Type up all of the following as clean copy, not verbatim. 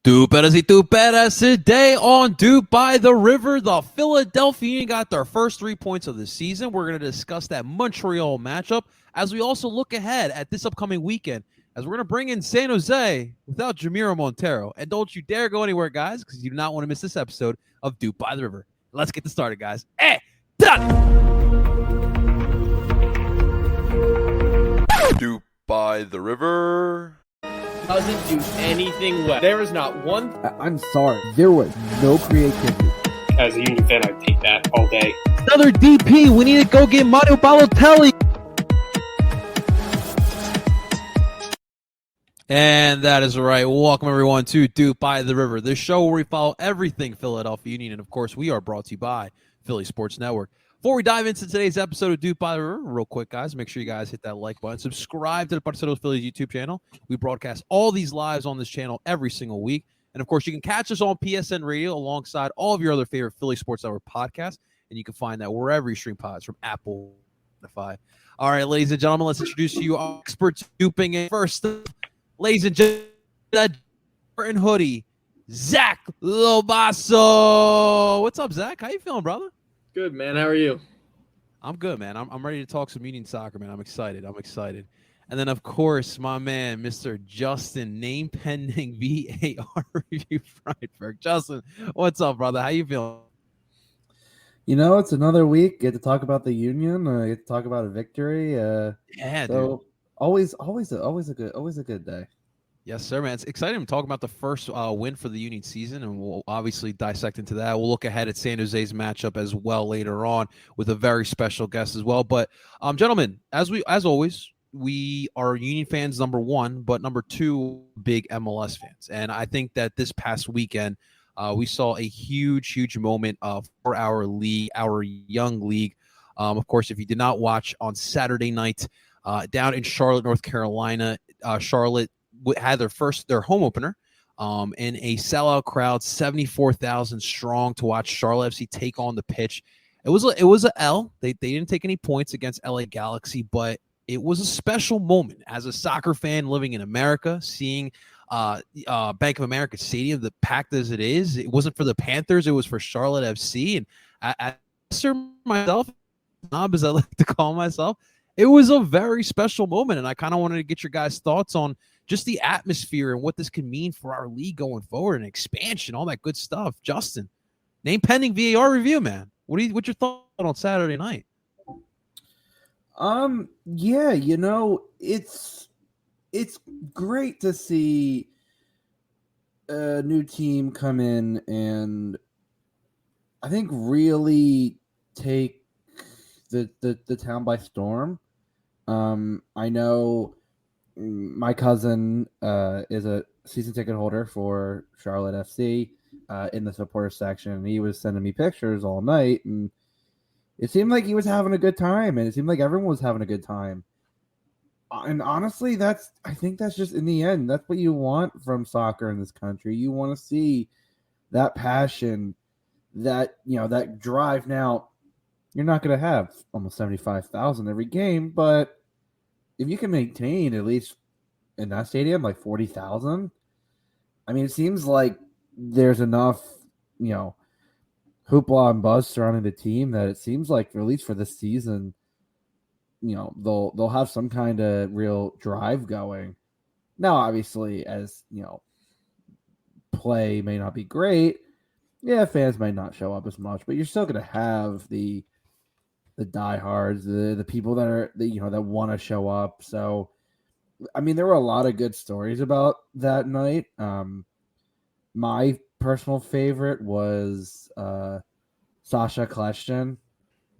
Tuperas y tuperas, today on Dupe by the River, the Philadelphia Union got their first 3 points of the season. We're going to discuss that Montreal matchup as we also look ahead at this upcoming weekend as we're going to bring in San Jose without Jamiro Montero. And don't you dare go anywhere, guys, because you do not want to miss this episode of Dupe by the River. Let's get this started, guys. Dupe by the River doesn't do anything well. There is not one. I'm sorry. There was no creativity. As a Union fan, I take that all day. Another DP. We need to go get Mario Balotelli. And that is right. Welcome, everyone, to Dupe by the River, the show where we follow everything Philadelphia Union. And, of course, we are brought to you by Philly Sports Network. Before we dive into today's episode of Dupe by the River, real quick, guys, make sure you guys hit that like button. Subscribe to the Parceros Phillies YouTube channel. We broadcast all these lives on this channel every single week. And, of course, you can catch us on PSN Radio alongside all of your other favorite Philly Sports Network podcasts. And you can find that wherever you stream pods, from Apple, Spotify. All right, ladies and gentlemen, let's introduce to you our experts duping. And first, ladies and gentlemen, that Burton hoodie, Zach Lobasso. What's up, Zach? How you feeling, brother? Good, man. How are you? I'm good, man. I'm ready to talk some Union soccer, man. I'm excited. And then, of course, my man, Mr. Justin, name pending VAR review Freitberg. Justin, what's up, brother? How you feeling? You know, it's another week. Get to talk about the Union. Get to talk about a victory. Yeah, so dude. Always a good day. Yes, sir, man. It's exciting to talk about the first win for the Union season, and we'll obviously dissect into that. We'll look ahead at San Jose's matchup as well later on with a very special guest as well. But, gentlemen, as always, we are Union fans, number one, but number two, big MLS fans. And I think that this past weekend, we saw a huge moment for our league, our young league. Of course, if you did not watch on Saturday night down in Charlotte, North Carolina, Charlotte had their home opener in a sellout crowd, 74,000 strong, to watch Charlotte FC take on the pitch. It was a L. They didn't take any points against LA Galaxy, but it was a special moment as a soccer fan living in America, seeing Bank of America Stadium, the packed as it is. It wasn't for the Panthers, it was for Charlotte FC. And as myself, snob as I like to call myself, it was a very special moment, and I kind of wanted to get your guys' thoughts on just the atmosphere and what this could mean for our league going forward and expansion, all that good stuff. Justin, name pending VAR review, man. What's your thought on Saturday night? Yeah, you know, it's great to see a new team come in and I think really take the town by storm. I know my cousin is a season ticket holder for Charlotte FC in the supporter section, and he was sending me pictures all night, and it seemed like he was having a good time, and it seemed like everyone was having a good time. And honestly, I think that's just, in the end, that's what you want from soccer in this country. You want to see that passion, that drive. Now, you're not going to have almost 75,000 every game, but if you can maintain at least in that stadium like 40,000, I mean, it seems like there's enough, hoopla and buzz surrounding the team that it seems like, at least for this season, they'll have some kind of real drive going. Now, obviously, as play may not be great, fans might not show up as much, but you're still going to have the diehards, the people that want to show up. So, I mean, there were a lot of good stories about that night. My personal favorite was Sasha Kleshton.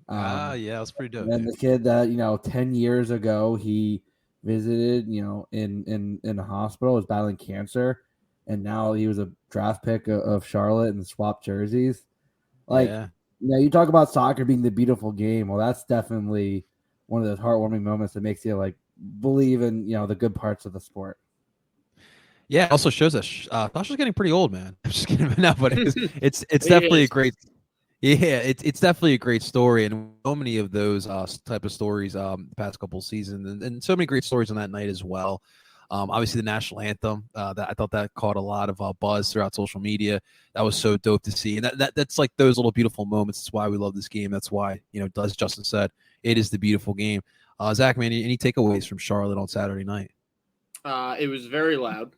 Yeah, that's pretty dope. And the kid that 10 years ago he visited, in a hospital, was battling cancer, and now he was a draft pick of Charlotte and swapped jerseys. You talk about soccer being the beautiful game. Well, that's definitely one of those heartwarming moments that makes you believe in the good parts of the sport. Yeah, it also shows us Sasha's getting pretty old, man. I'm just kidding, no, but it's definitely a great. Yeah, it's definitely a great story, and so many of those type of stories the past couple of seasons, and so many great stories on that night as well. Obviously, the national anthem. That I thought that caught a lot of buzz throughout social media. That was so dope to see, and that's like those little beautiful moments. That's why we love this game. That's why, as Justin said, it is the beautiful game. Zach, man, any takeaways from Charlotte on Saturday night? It was very loud.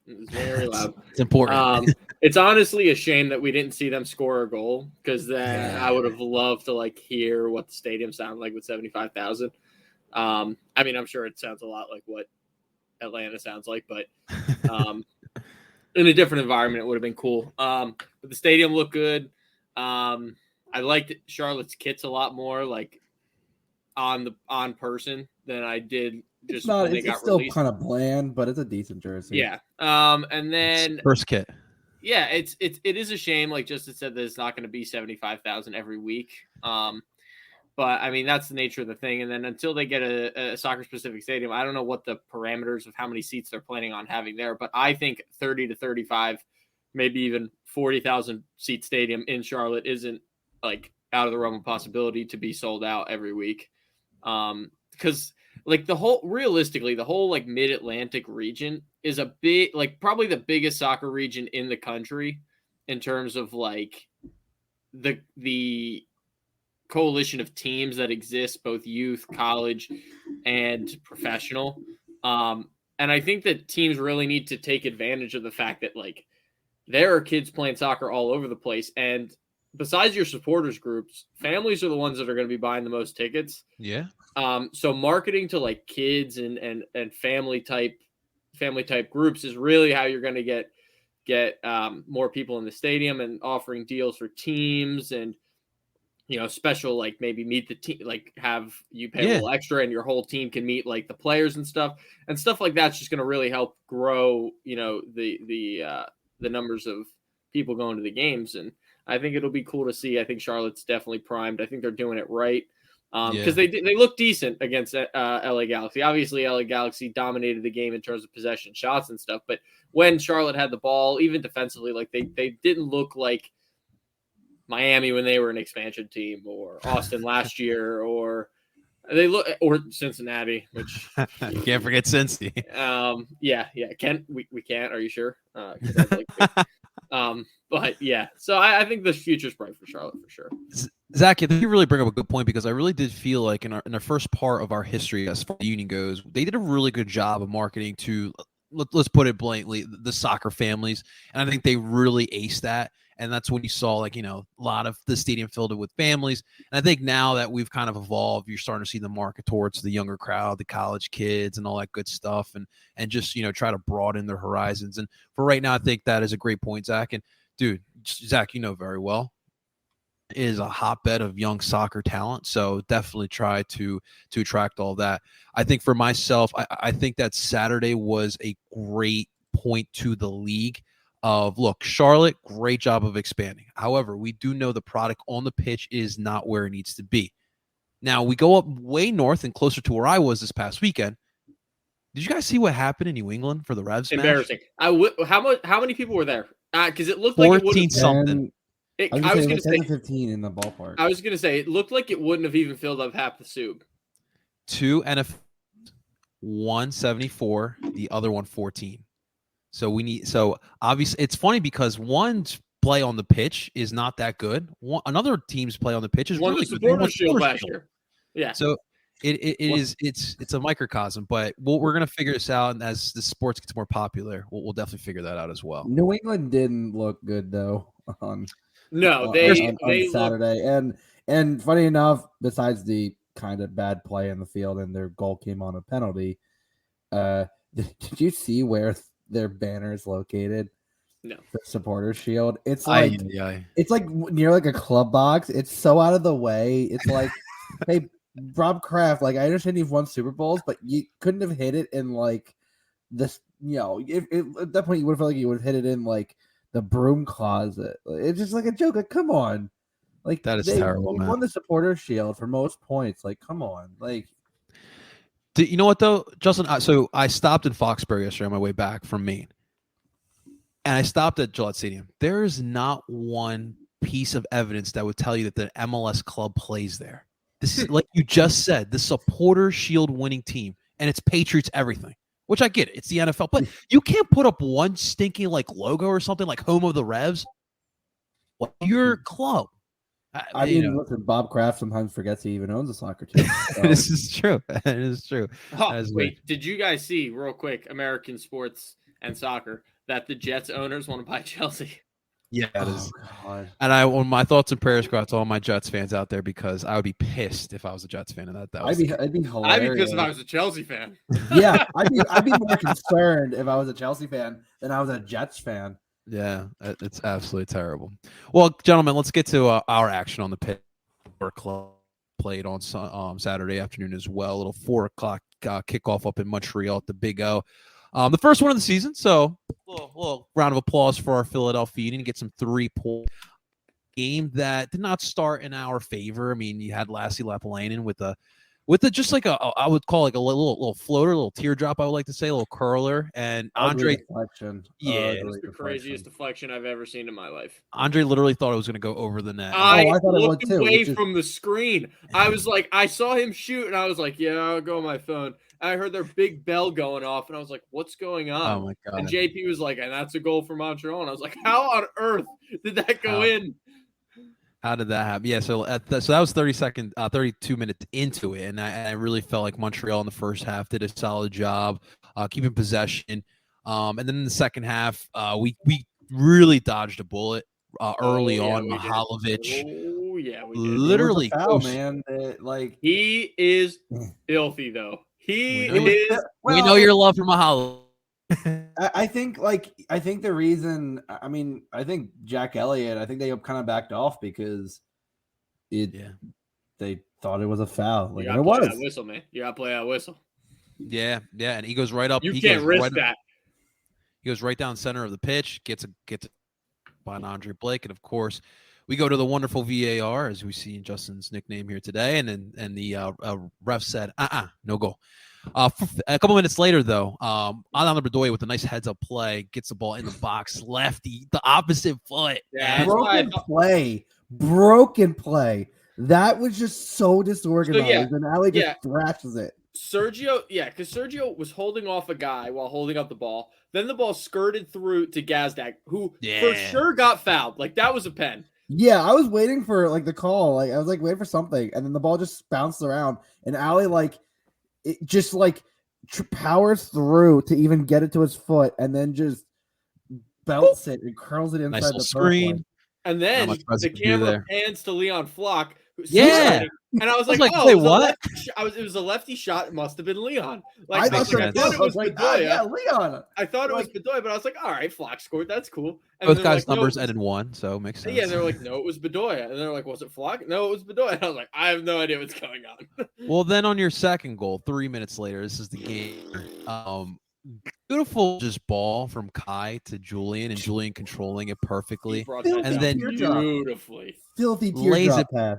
It was very loud. It's important. It's honestly a shame that we didn't see them score a goal, because then I would have loved to hear what the stadium sounded like with 75,000. I mean, I'm sure it sounds a lot like what Atlanta sounds like, but in a different environment, it would have been cool. But the stadium looked good. I liked Charlotte's kits a lot more, on person, than I did just when they got it's still released. kind of bland, but it's a decent jersey. Yeah. And then First kit. Yeah, it is a shame, like Justin said, that it's not going to be 75,000 every week. But I mean, that's the nature of the thing. And then until they get a soccer specific stadium, I don't know what the parameters of how many seats they're planning on having there, but I think 30 to 35, maybe even 40,000 seat stadium in Charlotte isn't out of the realm of possibility to be sold out every week. Because realistically, the whole mid-Atlantic region is a big, probably the biggest soccer region in the country in terms of the coalition of teams that exist, both youth, college, and professional. And I think that teams really need to take advantage of the fact that there are kids playing soccer all over the place. And besides your supporters groups, families are the ones that are going to be buying the most tickets. Yeah. So marketing to kids and family type groups is really how you're going to get more people in the stadium, and offering deals for teams and, special, maybe meet the team, have you pay a little extra and your whole team can meet the players and stuff like that's just going to really help grow, the numbers of people going to the games. And I think it'll be cool to see. I think Charlotte's definitely primed. I think they're doing it right. Because they look decent against LA Galaxy. Obviously, LA Galaxy dominated the game in terms of possession, shots, and stuff. But when Charlotte had the ball, even defensively, they didn't look like Miami when they were an expansion team, or Austin last year, or Cincinnati, which you can't forget Cincy. Yeah. We can't. Are you sure? But yeah, so I think the future's bright for Charlotte for sure. Zach, I think you really bring up a good point, because I really did feel like in the first part of our history, as far as the Union goes, they did a really good job of marketing to, let's put it bluntly, the soccer families. And I think they really aced that. And that's when you saw a lot of the stadium filled with families. And I think now that we've kind of evolved, you're starting to see the market towards the younger crowd, the college kids and all that good stuff. And just, try to broaden their horizons. And for right now, I think that is a great point, Zach. And dude, Zach, very well, is a hotbed of young soccer talent. So definitely try to attract all that. I think for myself, I think that Saturday was a great point to the league of, look, Charlotte, great job of expanding. However, we do know the product on the pitch is not where it needs to be. Now, we go up way north and closer to where I was this past weekend. Did you guys see what happened in New England for the Revs match? Embarrassing. How many people were there? Because it looked 14 something. I was going to say 15 in the ballpark. I was going to say it looked like it wouldn't have even filled up half the soup. 2 NFL, 174, the other 114. So obviously it's funny because one's play on the pitch is not that good. Another team's play on the pitch is really good. Supporters Shield last year. Yeah. So it's a microcosm, but we're gonna figure this out, and as the sports gets more popular, we'll definitely figure that out as well. New England didn't look good though on Looked... Saturday, and funny enough, besides the kind of bad play in the field and their goal came on a penalty, did you see where their banner is located? No. The supporters shield. It's it's near a club box. It's so out of the way. It's like, hey, Rob Kraft, I understand you've won Super Bowls, but you couldn't have hit it in this. At that point you would have felt like you would have hit it in the broom closet. It's just a joke. Come on, that is terrible. They won the supporters shield for most points. Come on, You know what though, Justin? So I stopped in Foxborough yesterday on my way back from Maine, and I stopped at Gillette Stadium. There is not one piece of evidence that would tell you that the MLS club plays there. This is, like you just said, the supporter shield winning team, and it's Patriots everything. which I get it. It's the NFL, but you can't put up one stinking like logo or something like home of the Revs. Well, your club. I mean, listen, Bob Kraft sometimes forgets he even owns a soccer team. So. This is true. It is true. Oh, wait, did you guys see real quick, American sports and soccer, that the Jets owners want to buy Chelsea? Yeah, it Oh is. God. And my thoughts and prayers go out to all my Jets fans out there because I would be pissed if I was a Jets fan of that. I'd be hilarious. I'd be pissed if I was a Chelsea fan. Yeah, I'd be more concerned if I was a Chelsea fan than I was a Jets fan. Yeah, it's absolutely terrible. Well, gentlemen, let's get to our action on the pitch. Our club played on Saturday afternoon as well. A little 4:00 kickoff up in Montreal at the Big O. The first one of the season. So a little round of applause for our Philadelphia Union. Get some 3-point game that did not start in our favor. I mean, you had Lassie Lapalainen with just like I would call like a little floater, a little teardrop. I would like to say a little curler, and Andre. Deflection. Yeah, it's the craziest deflection I've ever seen in my life. Andre literally thought it was going to go over the net. I thought looked it would too. away from the screen. I was like, I saw him shoot, and I was like, yeah, I'll go on my phone. I heard their big bell going off, and I was like, what's going on? Oh my God. And JP was like, and that's a goal for Montreal. And I was like, how on earth did that go in? How did that happen? Yeah, so so that was 32 minutes into it, and I really felt like Montreal in the first half did a solid job keeping possession. And then in the second half, we really dodged a bullet early on. Mihalovic, we did. Literally, foul, man. He is filthy though. We know your love for Mihalovic. I think the reason, I mean, I think Jack Elliott, I think they kind of backed off because they thought it was a foul. Like, it was. That whistle, man. You got to play that whistle. Yeah, and he goes right up. You can't risk that. He goes right down center of the pitch, gets by Andre Blake, and of course, we go to the wonderful VAR as we see in Justin's nickname here today, and the ref said, no goal. A couple minutes later, though, Alain Bedoya with a nice heads-up play gets the ball in the box, lefty, the opposite foot. Yeah, broken play. That was just so disorganized, and Ali just thrashes it. Because Sergio was holding off a guy while holding up the ball. Then the ball skirted through to Gazdag, who for sure got fouled. Like, that was a pen. Yeah, I was waiting for like the call. Like, I was like waiting for something, and then the ball just bounced around, and Ali it just powers through to even get it to his foot, and then just belts it and curls it inside the screen. And then the camera pans to Leon Flock. And I was like, wait, what? It was a lefty shot. It must have been Leon. I thought it was Bedoya. Leon. I thought it was Bedoya, but I was like, all right, Flock scored. That's cool. And both guys' numbers ended in 1, so it makes sense. Yeah, they were like, no, it was Bedoya. And they're like, was it Flock? No, it was Bedoya. And I was like, I have no idea what's going on. Well, then on your second goal, 3 minutes later, this is the game. Beautiful just ball from Kai to Julian, and Julian controlling it perfectly. And then beautifully. Filthy teardrop pass.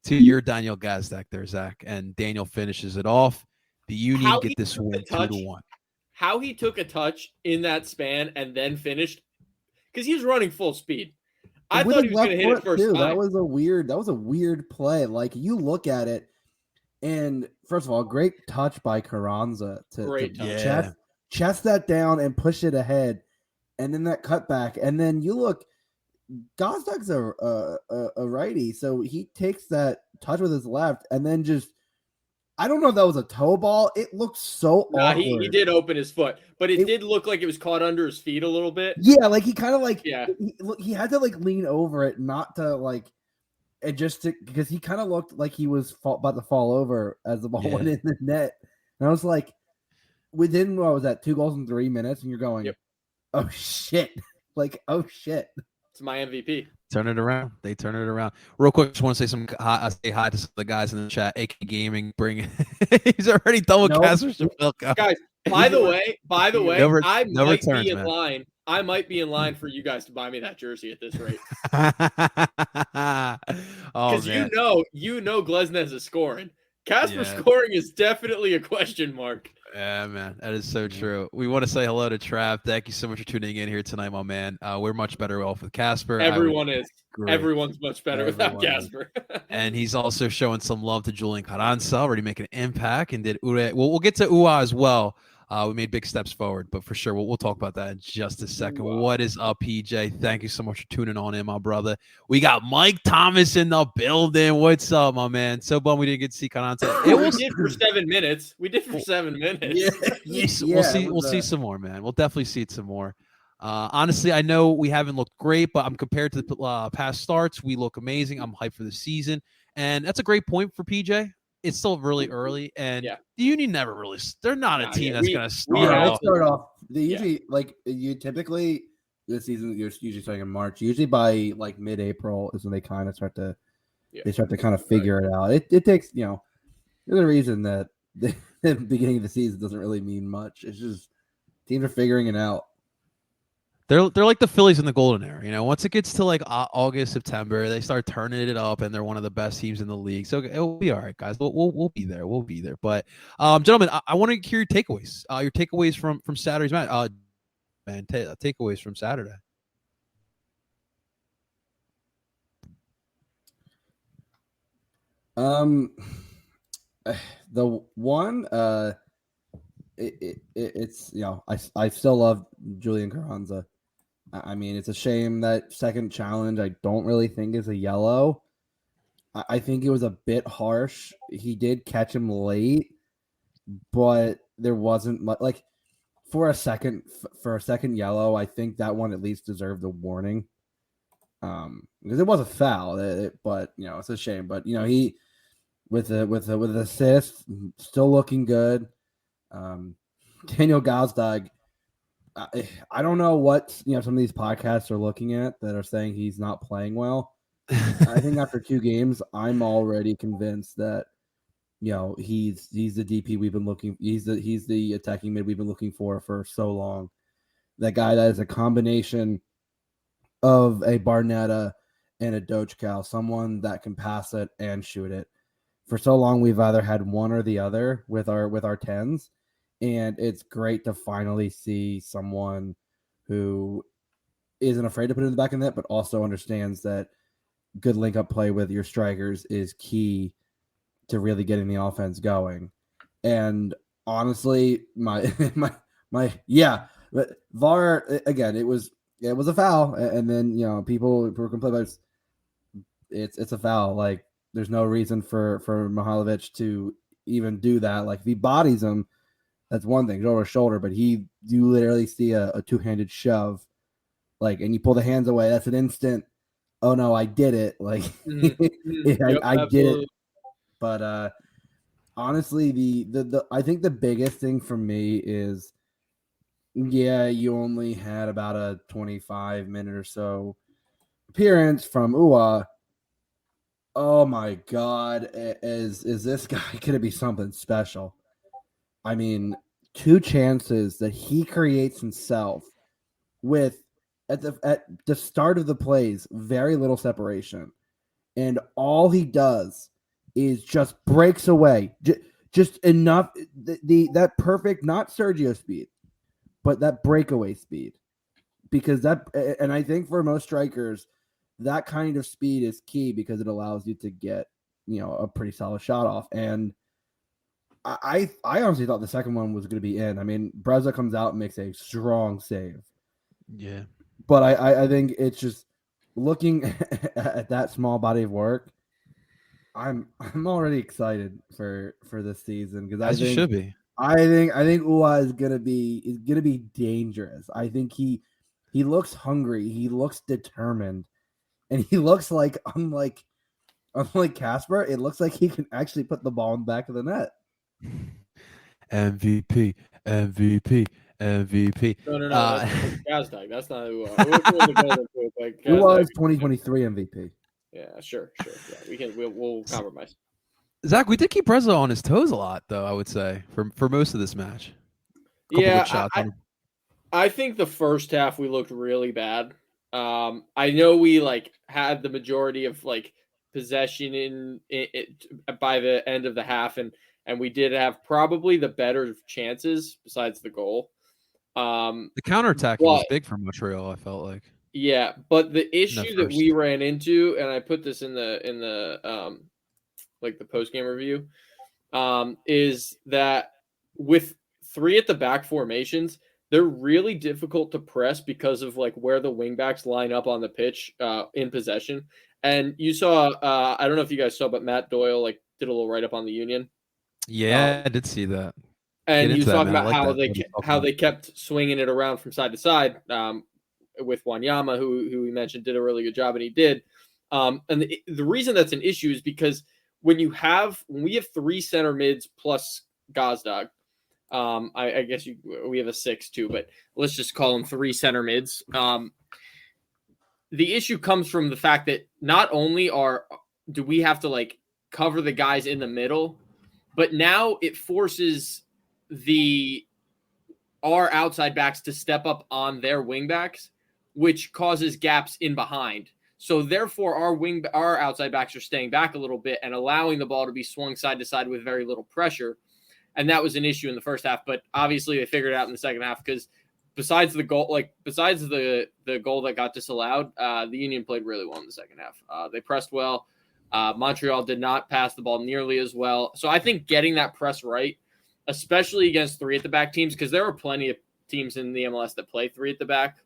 To your Daniel Gazdak there, Zach, and Daniel finishes it off. The Union get this win 2-1. How he took a touch in that span and then finished, because he was running full speed. I thought he was going to hit it first time. That was a weird play. Like, you look at it, and first of all, great touch by Carranza to chest that down and push it ahead, and then that cutback, and then you look. Gazdag's a righty, so he takes that touch with his left, and then I don't know if that was a toe ball. It looked so awkward. He did open his foot, but it did look like it was caught under his feet a little bit. Yeah, like he kind of he had to lean over it, not to because he kind of looked like he was about to fall over as the ball went in the net. And I was like, within 2 goals in 3 minutes, and you're going, oh shit, oh shit. It's my MVP. Turn it around. They turn it around. Real quick, just want to say say hi to some of the guys in the chat. AK Gaming, he's already done with Casper Shapilko. Guys, by the way, I might be in line for you guys to buy me that jersey at this rate. Because you know Glesnes is scoring. Casper scoring is definitely a question mark. Yeah, man, that is so true. We want to say hello to Trav. Thank you so much for tuning in here tonight, my man. We're much better off with Casper. Everyone's much better without Casper. And he's also showing some love to Julian Carranza, already making an impact, and did Ure. Well, we'll get to Ua as well. we made big steps forward. But for sure, we'll talk about that in just a second. Wow. What is up, PJ? Thank you so much for tuning on in, my brother. We got Mike Thomas in the building. What's up, my man? So bummed we didn't get to see content. We did for 7 minutes. We did for 7 minutes. We'll see some more, man. We'll definitely see it some more. Honestly, I know we haven't looked great, but I'm compared to the past starts, we look amazing. I'm hyped for the season, and that's a great point for PJ. It's still really early, and the Union never really. They're not a team that's going to start Let's off. start off. They usually you typically this season you're usually starting in March. Usually by like mid-April is when they kind of start to kind of figure it out. It takes there's a reason that the beginning of the season doesn't really mean much. It's just teams are figuring it out. They're like the Phillies in the golden era. Once it gets to like August, September, they start turning it up, and they're one of the best teams in the league. So it'll be all right, guys. We'll be there. We'll be there. But gentlemen, I want to hear your takeaways. Your takeaways from Saturday's match. Takeaways from Saturday. The one it's I still love Julian Carranza. I mean, it's a shame that second challenge I don't really think is a yellow. I think it was a bit harsh. He did catch him late, but there wasn't much like for a second yellow. I think that one at least deserved a warning. Because it was a foul, but it's a shame. But he with the assist, still looking good. Daniel Gazdag, I don't know what some of these podcasts are looking at that are saying he's not playing well. I think after 2 games, I'm already convinced that he's the DP we've been looking. He's the attacking mid we've been looking for so long. That guy that is a combination of a Barnetta and a Dochkow, someone that can pass it and shoot it. For so long, we've either had one or the other with our 10s. And it's great to finally see someone who isn't afraid to put it in the back of the net, but also understands that good link-up play with your strikers is key to really getting the offense going. And honestly, but VAR again, it was a foul, and then people were complaining about it's a foul. Like there's no reason for Mihailovic to even do that. Like if he bodies him, that's one thing, over his shoulder, but you literally see a two-handed shove, like, and you pull the hands away. That's an instant. Oh no, I did it! Like, I did it. But honestly, the I think the biggest thing for me is, you only had about a 25-minute or so appearance from Ua. Oh my God, is this guy gonna be something special? I mean, 2 chances that he creates himself with at the start of the plays, very little separation, and all he does is just breaks away, just enough that perfect, not Sergio speed, but that breakaway speed, because and I think for most strikers, that kind of speed is key because it allows you to get a pretty solid shot off. And I honestly thought the second one was going to be in. I mean, Breza comes out and makes a strong save. Yeah. But I think it's just looking at that small body of work, I'm already excited for this season because As you should be. I think Ua is gonna be dangerous. I think he looks hungry, he looks determined, and he looks like unlike Casper, it looks like he can actually put the ball in the back of the net. MVP. No. That's Gazdag. That's not who Who was 2023 MVP? Yeah, sure. Yeah, we'll compromise. Zach, we did keep Breza on his toes a lot, though. I would say for most of this match. I think the first half we looked really bad. I know we had the majority of possession in by the end of the half, and we did have probably the better chances besides the goal. The counterattack was big for Montreal, I felt like. Yeah, but the issue that we ran into, and I put this in the the post game review, is that with three at the back formations, they're really difficult to press because of like where the wingbacks line up on the pitch in possession. And you saw, I don't know if you guys saw, but Matt Doyle like did a little write up on the Union. Yeah, I did see that. And Get he into was that, talking man. I about like how that. they kept swinging it around from side to side with Wanyama, who we mentioned did a really good job, and he did. And the reason that's an issue is because when we have three center mids plus Gazdag, I guess we have a 6 too, but let's just call them three center mids. The issue comes from the fact that not only do we have to like cover the guys in the middle, but now it forces our outside backs to step up on their wing backs, which causes gaps in behind. So therefore our outside backs are staying back a little bit and allowing the ball to be swung side to side with very little pressure. And that was an issue in the first half, but obviously they figured it out in the second half because besides the goal that got disallowed, the Union played really well in the second half. They pressed well. Montreal did not pass the ball nearly as well. So I think getting that press right, especially against three at the back teams, because there are plenty of teams in the MLS that play three at the back.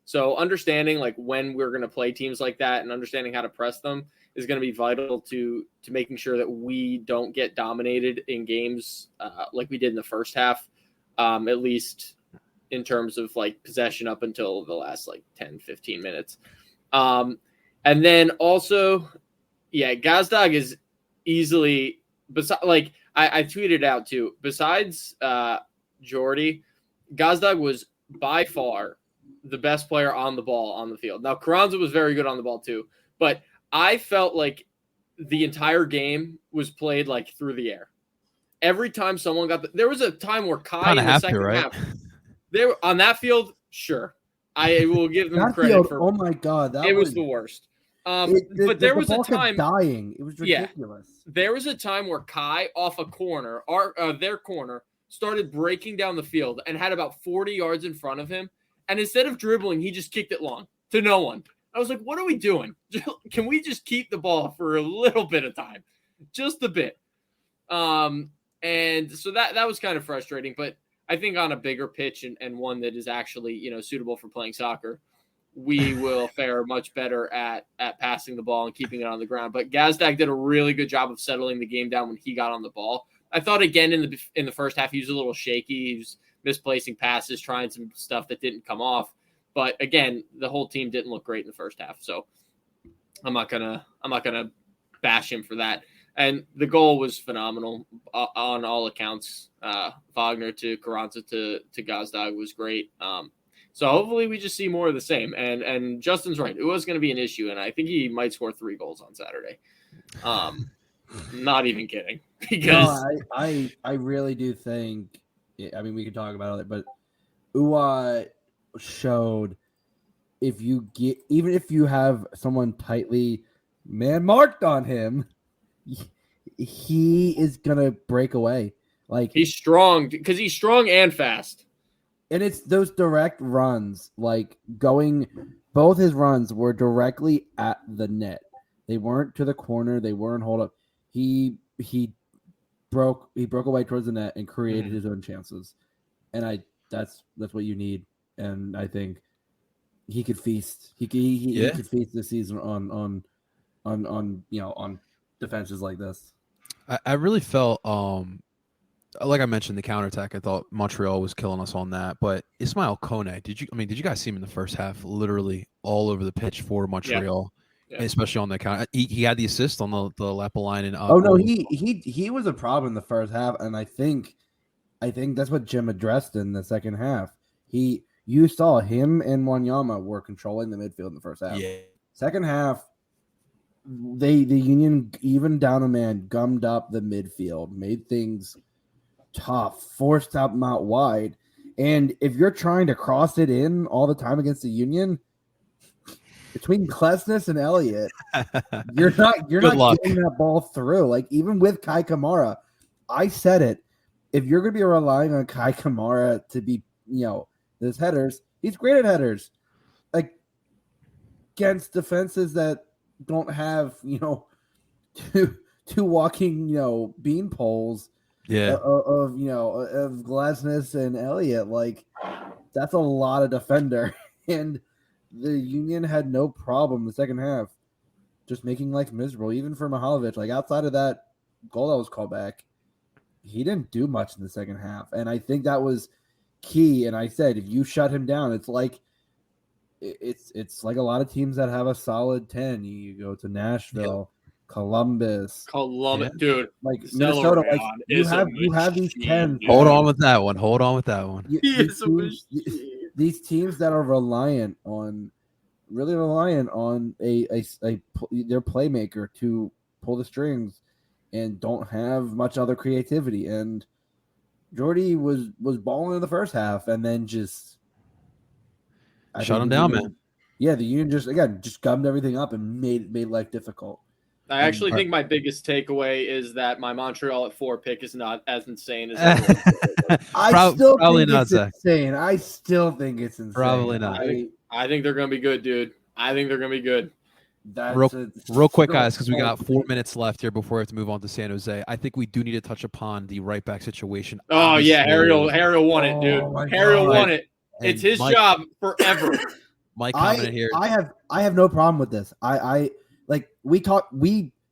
So understanding like when we're going to play teams like that and understanding how to press them is going to be vital to making sure that we don't get dominated in games like we did in the first half, at least in terms of like possession up until the last like 10, 15 minutes. And then also, Gazdag is easily like I tweeted out too. Besides Jordy, Gazdag was by far the best player on the ball on the field. Now Carranza was very good on the ball too, but I felt like the entire game was played like through the air. Every time someone there was a time where Kai in the second half, they were on that field. Sure, I will give them credit field, for. Oh my god, it was the worst. But there was a time dying. It was ridiculous. Yeah, there was a time where Kai off a corner, their corner, started breaking down the field and had about 40 yards in front of him. And instead of dribbling, he just kicked it long to no one. I was like, what are we doing? Can we just keep the ball for a little bit of time? Just a bit. And so that was kind of frustrating. But I think on a bigger pitch and one that is actually, suitable for playing soccer, we will fare much better at passing the ball and keeping it on the ground. But Gazdag did a really good job of settling the game down when he got on the ball. I thought again in the first half he was a little shaky. He was misplacing passes, trying some stuff that didn't come off. But again, the whole team didn't look great in the first half. So I'm not gonna bash him for that. And the goal was phenomenal on all accounts. Wagner to Carranza to Gazdag was great. So hopefully we just see more of the same. And Justin's right. It was going to be an issue, and I think he might score 3 goals on Saturday. Not even kidding. Because I really do think. I mean, we can talk about it, but Uwa showed even if you have someone tightly man marked on him, he is gonna break away. Like he's strong because he's strong and fast. And it's those direct runs, like both his runs were directly at the net. They weren't to the corner. They weren't hold up. He broke away towards the net and created his own chances. And that's what you need. And I think he could feast. He could feast this season on defenses like this. I really felt like I mentioned the counterattack. I thought Montreal was killing us on that. But Ismail Kone, did you guys see him in the first half? Literally all over the pitch for Montreal, especially on the counter. He had the assist on the lap line. And no, he was a problem in the first half, and I think that's what Jim addressed in the second half. You saw him and Wanyama were controlling the midfield in the first half. Yeah. Second half, the Union, even down a man, gummed up the midfield, made things tough, forced them out wide. And if you're trying to cross it in all the time against the Union, between Klesnes and Elliott, you're not getting that ball through. Like even with Kai Kamara, I said it. If you're going to be relying on Kai Kamara to be, those headers, he's great at headers. Like against defenses that don't have, two walking, bean poles. Yeah. of Glasnes and Elliott. Like, that's a lot of defender, and the Union had no problem in the second half, just making life miserable, even for Mihalovic. Like, outside of that goal that was called back, he didn't do much in the second half, and I think that was key. And I said, if you shut him down, it's like a lot of teams that have a solid 10. You go to Nashville, Columbus, dude, like Minnesota. Like, you have these 10. Hold on with that one. These teams that are reliant on their playmaker to pull the strings and don't have much other creativity. And Jordy was balling in the first half and then just shut him down, man. Yeah, the Union just gummed everything up and made life difficult. I actually think my biggest takeaway is that my Montreal at 4 pick is not as insane as everyone. I still think it's insane. I still think it's insane. Probably not. I think they're going to be good, dude. I think they're going to be good. Real quick, guys, because we got 4 minutes left here before we have to move on to San Jose. I think we do need to touch upon the right back situation. Oh, yeah, Harriel won it, dude. Harriel won it. It's his job forever. Mike commented here. I have no problem with this.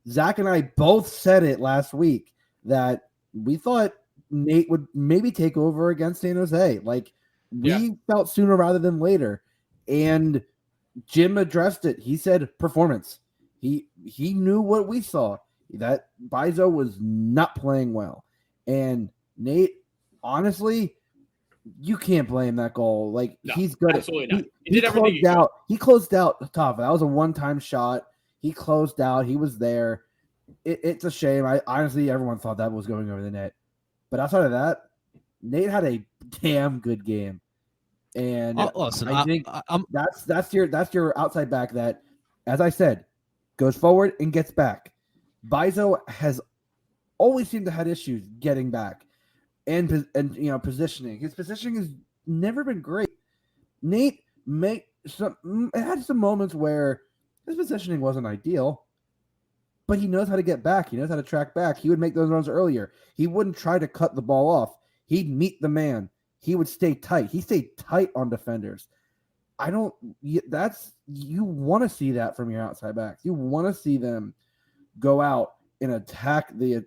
Zach and I both said it last week that we thought Nate would maybe take over against San Jose. Like, we felt sooner rather than later. And Jim addressed it. He said performance. He knew what we saw, that Bizo was not playing well. And Nate, honestly, you can't blame that goal. Like, no, he's good. Absolutely not. He closed out tough. That was a one-time shot. He closed out. He was there. It's a shame. Honestly, everyone thought that was going over the net. But outside of that, Nate had a damn good game. And listen, I think that's your outside back that, as I said, goes forward and gets back. Bizo has always seemed to have issues getting back and positioning. His positioning has never been great. Nate had some moments where his positioning wasn't ideal, but he knows how to get back. He knows how to track back. He would make those runs earlier. He wouldn't try to cut the ball off. He'd meet the man. He would stay tight. He stayed tight on defenders. You want to see that from your outside backs. You want to see them go out and attack the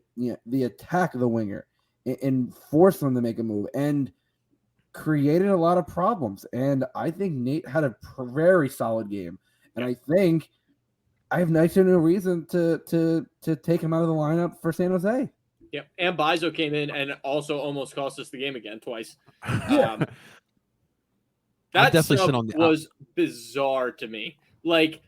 winger and force them to make a move, and created a lot of problems. And I think Nate had a very solid game. And I think I have no reason to take him out of the lineup for San Jose. Yeah, and Bizo came in and also almost cost us the game again twice. That was bizarre to me. Like,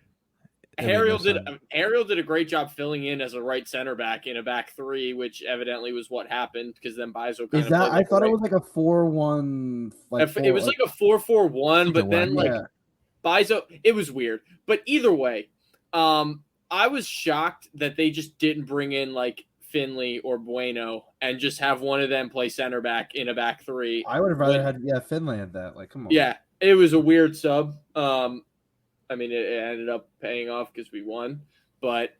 Harriel did a great job filling in as a right center back in a back three, which evidently was what happened, because then Bizo I thought it was like a 4-1. It was like a 4-4-1, but then Bizo, it was weird. But either way, I was shocked that they just didn't bring in like Finley or Bueno and just have one of them play center back in a back three. I would have rather had Finley at that. Like, come on. Yeah, it was a weird sub. I mean, it ended up paying off because we won. But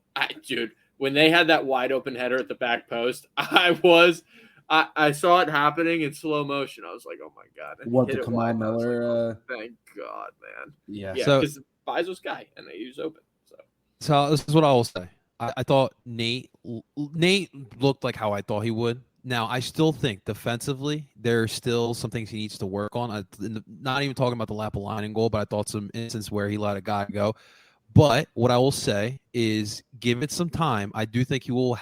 dude, when they had that wide open header at the back post, I saw it happening in slow motion. I was like, oh my god! What, the Kamal Miller? Like, thank God, man. Yeah. Because Bizo's guy and he was open. So this is what I will say. I thought Nate looked like how I thought he would. Now, I still think defensively there's still some things he needs to work on. Not even talking about the Lapalainen goal, but I thought some instance where he let a guy go. But what I will say is, give it some time. I do think he will,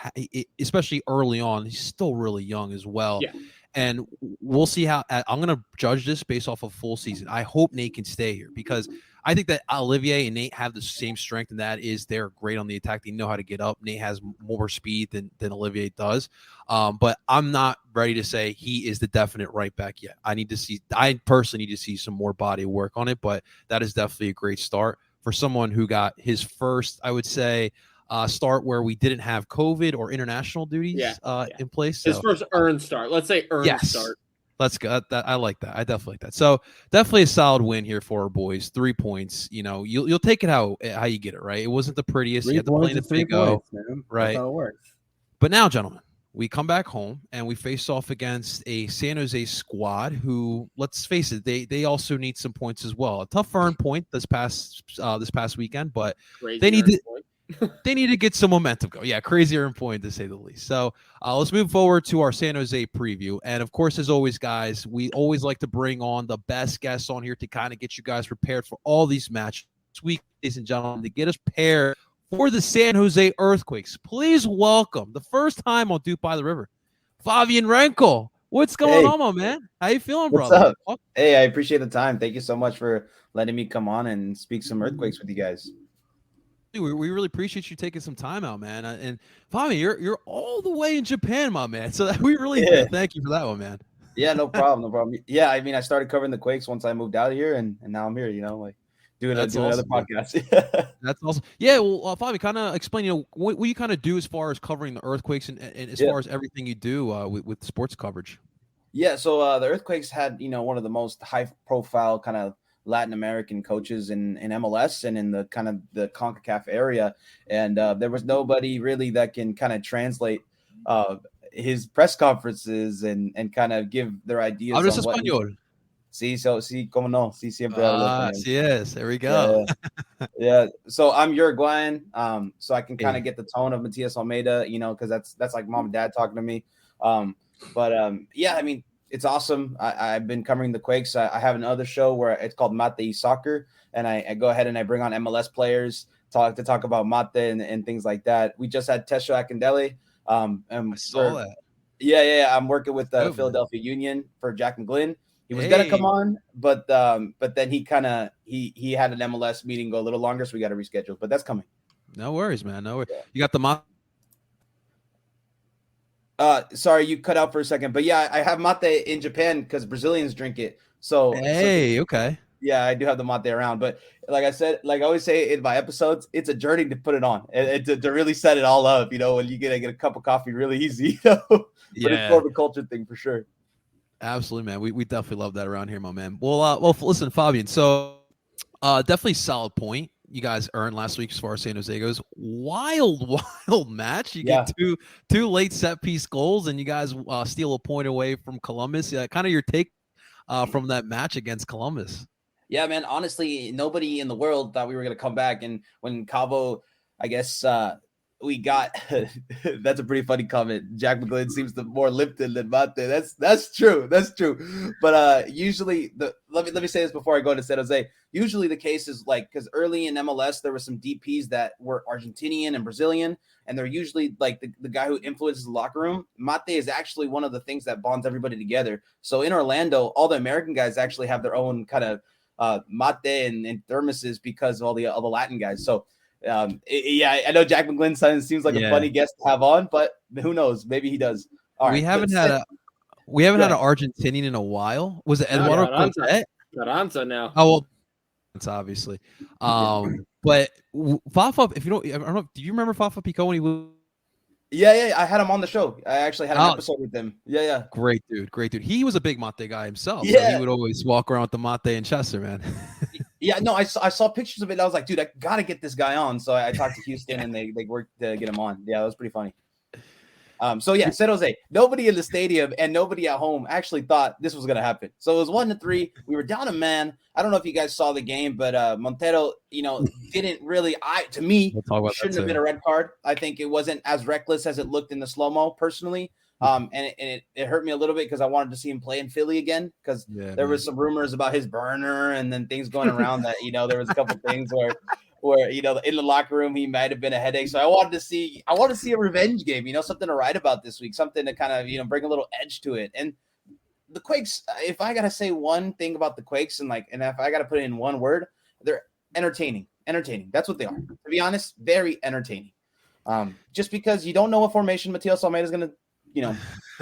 especially early on. He's still really young as well. Yeah. And we'll see how. I'm going to judge this based off of full season. I hope Nate can stay here, because I think that Olivier and Nate have the same strength, and that is they're great on the attack. They know how to get up. Nate has more speed than Olivier does. But I'm not ready to say he is the definite right back yet. I personally need to see some more body work on it, but that is definitely a great start for someone who got his first, I would say, start where we didn't have COVID or international duties in place. His first earned start. Let's say earned start. Let's go. I like that. I definitely like that. So definitely a solid win here for our boys. 3 points. You know, you'll take it how you get it, right? It wasn't the prettiest. You had to play in the big O, right? That's how it works. But now, gentlemen, we come back home and we face off against a San Jose squad who, let's face it, they also need some points as well. A tough earned point this past weekend, but Crazy they need to point. they need to get some momentum going. Yeah, crazy earned point to say the least. So let's move forward to our San Jose preview. And of course, as always, guys, we always like to bring on the best guests on here to kind of get you guys prepared for all these matches this week, ladies and gentlemen, to get us prepared for the San Jose Earthquakes. Please welcome the first time on Duke by the River, Favian Renkel. What's going on, my man? How you feeling, What's brother? up? Hey, I appreciate the time. Thank you so much for letting me come on and speak some Earthquakes with you guys. We really appreciate you taking some time out, man. And Fabian, you're all the way in Japan, my man. So we really thank you for that one, man. Yeah, no problem, no problem. Yeah, I mean, I started covering the Quakes once I moved out of here, and now I'm here. Like doing another podcast. That's awesome. Yeah, well, Fabian, kind of explain, what you kind of do as far as covering the Earthquakes and as far as everything you do with sports coverage. Yeah, so the Earthquakes had one of the most high-profile kind of Latin American coaches in MLS and in the kind of the CONCACAF area, and there was nobody really that can kind of translate his press conferences and kind of give their ideas. Hablas español. Sí, cómo no, sí, siempre hablo español. Sí es. There we go. Yeah. So I'm Uruguayan, so I can kind of get the tone of Matias Almeida, because that's like mom and dad talking to me. Yeah, I mean, it's awesome. I've been covering the Quakes. I have another show where it's called Mate Soccer, and I go ahead and I bring on MLS players to talk about mate and things like that. We just had Tesho Akindele. And I saw that. Yeah. I'm working with the Philadelphia Union for Jack McGlynn. He was gonna come on, but then he had an MLS meeting go a little longer, so we got to reschedule. But that's coming. No worries, man. No worries. Yeah. You got the mate. Sorry, you cut out for a second, but yeah, I have mate in Japan because Brazilians drink it. So okay. Yeah, I do have the mate around, but like I said, like I always say in my episodes, it's a journey to put it on and to really set it all up. When you get a cup of coffee really easy, but it's more of a culture thing for sure. Absolutely, man. We definitely love that around here, my man. Well, listen, Fabian. So, definitely solid point you guys earned last week as far as San Jose goes. Wild match. You get two late set piece goals, and you guys steal a point away from Columbus. Kind of your take from that match against Columbus. Yeah, man. Honestly, nobody in the world thought we were going to come back. And when Cabo, I guess we got that's a pretty funny comment. Jack McGlynn seems more Lipton than Mate. That's true. That's true. But usually let me say this before I go to San Jose. Usually the case is because early in MLS there were some DPs that were Argentinian and Brazilian, and they're usually like the guy who influences the locker room. Mate is actually one of the things that bonds everybody together. So in Orlando, all the American guys actually have their own kind of mate and thermoses because of all the Latin guys. So I know Jack McGlynn seems like a funny guest to have on, but who knows? Maybe he does. All right, we haven't had an Argentinian in a while. Was it Eduardo Conte? Carranza now. Oh well, it's obviously. But Fafa, if you don't, I don't know. Do you remember Fafa Pico when he was? Yeah. I had him on the show. I actually had an episode with him. Yeah. Great dude. He was a big mate guy himself. Yeah. So he would always walk around with the mate in Chester, man. Yeah, no, I saw pictures of it. And I was like, dude, I got to get this guy on. So I talked to Houston and they worked to get him on. Yeah, that was pretty funny. San Jose, nobody in the stadium and nobody at home actually thought this was going to happen. So it was 1-3. We were down a man. I don't know if you guys saw the game, but Montero, didn't really, shouldn't have been a red card. I think it wasn't as reckless as it looked in the slow-mo personally. And it hurt me a little bit because I wanted to see him play in Philly again because there was some rumors about his burner and then things going around that, there was a couple things where in the locker room he might have been a headache. So I wanted to see a revenge game, something to write about this week, something to kind of, bring a little edge to it. And the Quakes, if I got to say one thing about the Quakes and if I got to put it in one word, they're entertaining. That's what they are. To be honest, very entertaining. Just because you don't know what formation Matias Almeida is going to,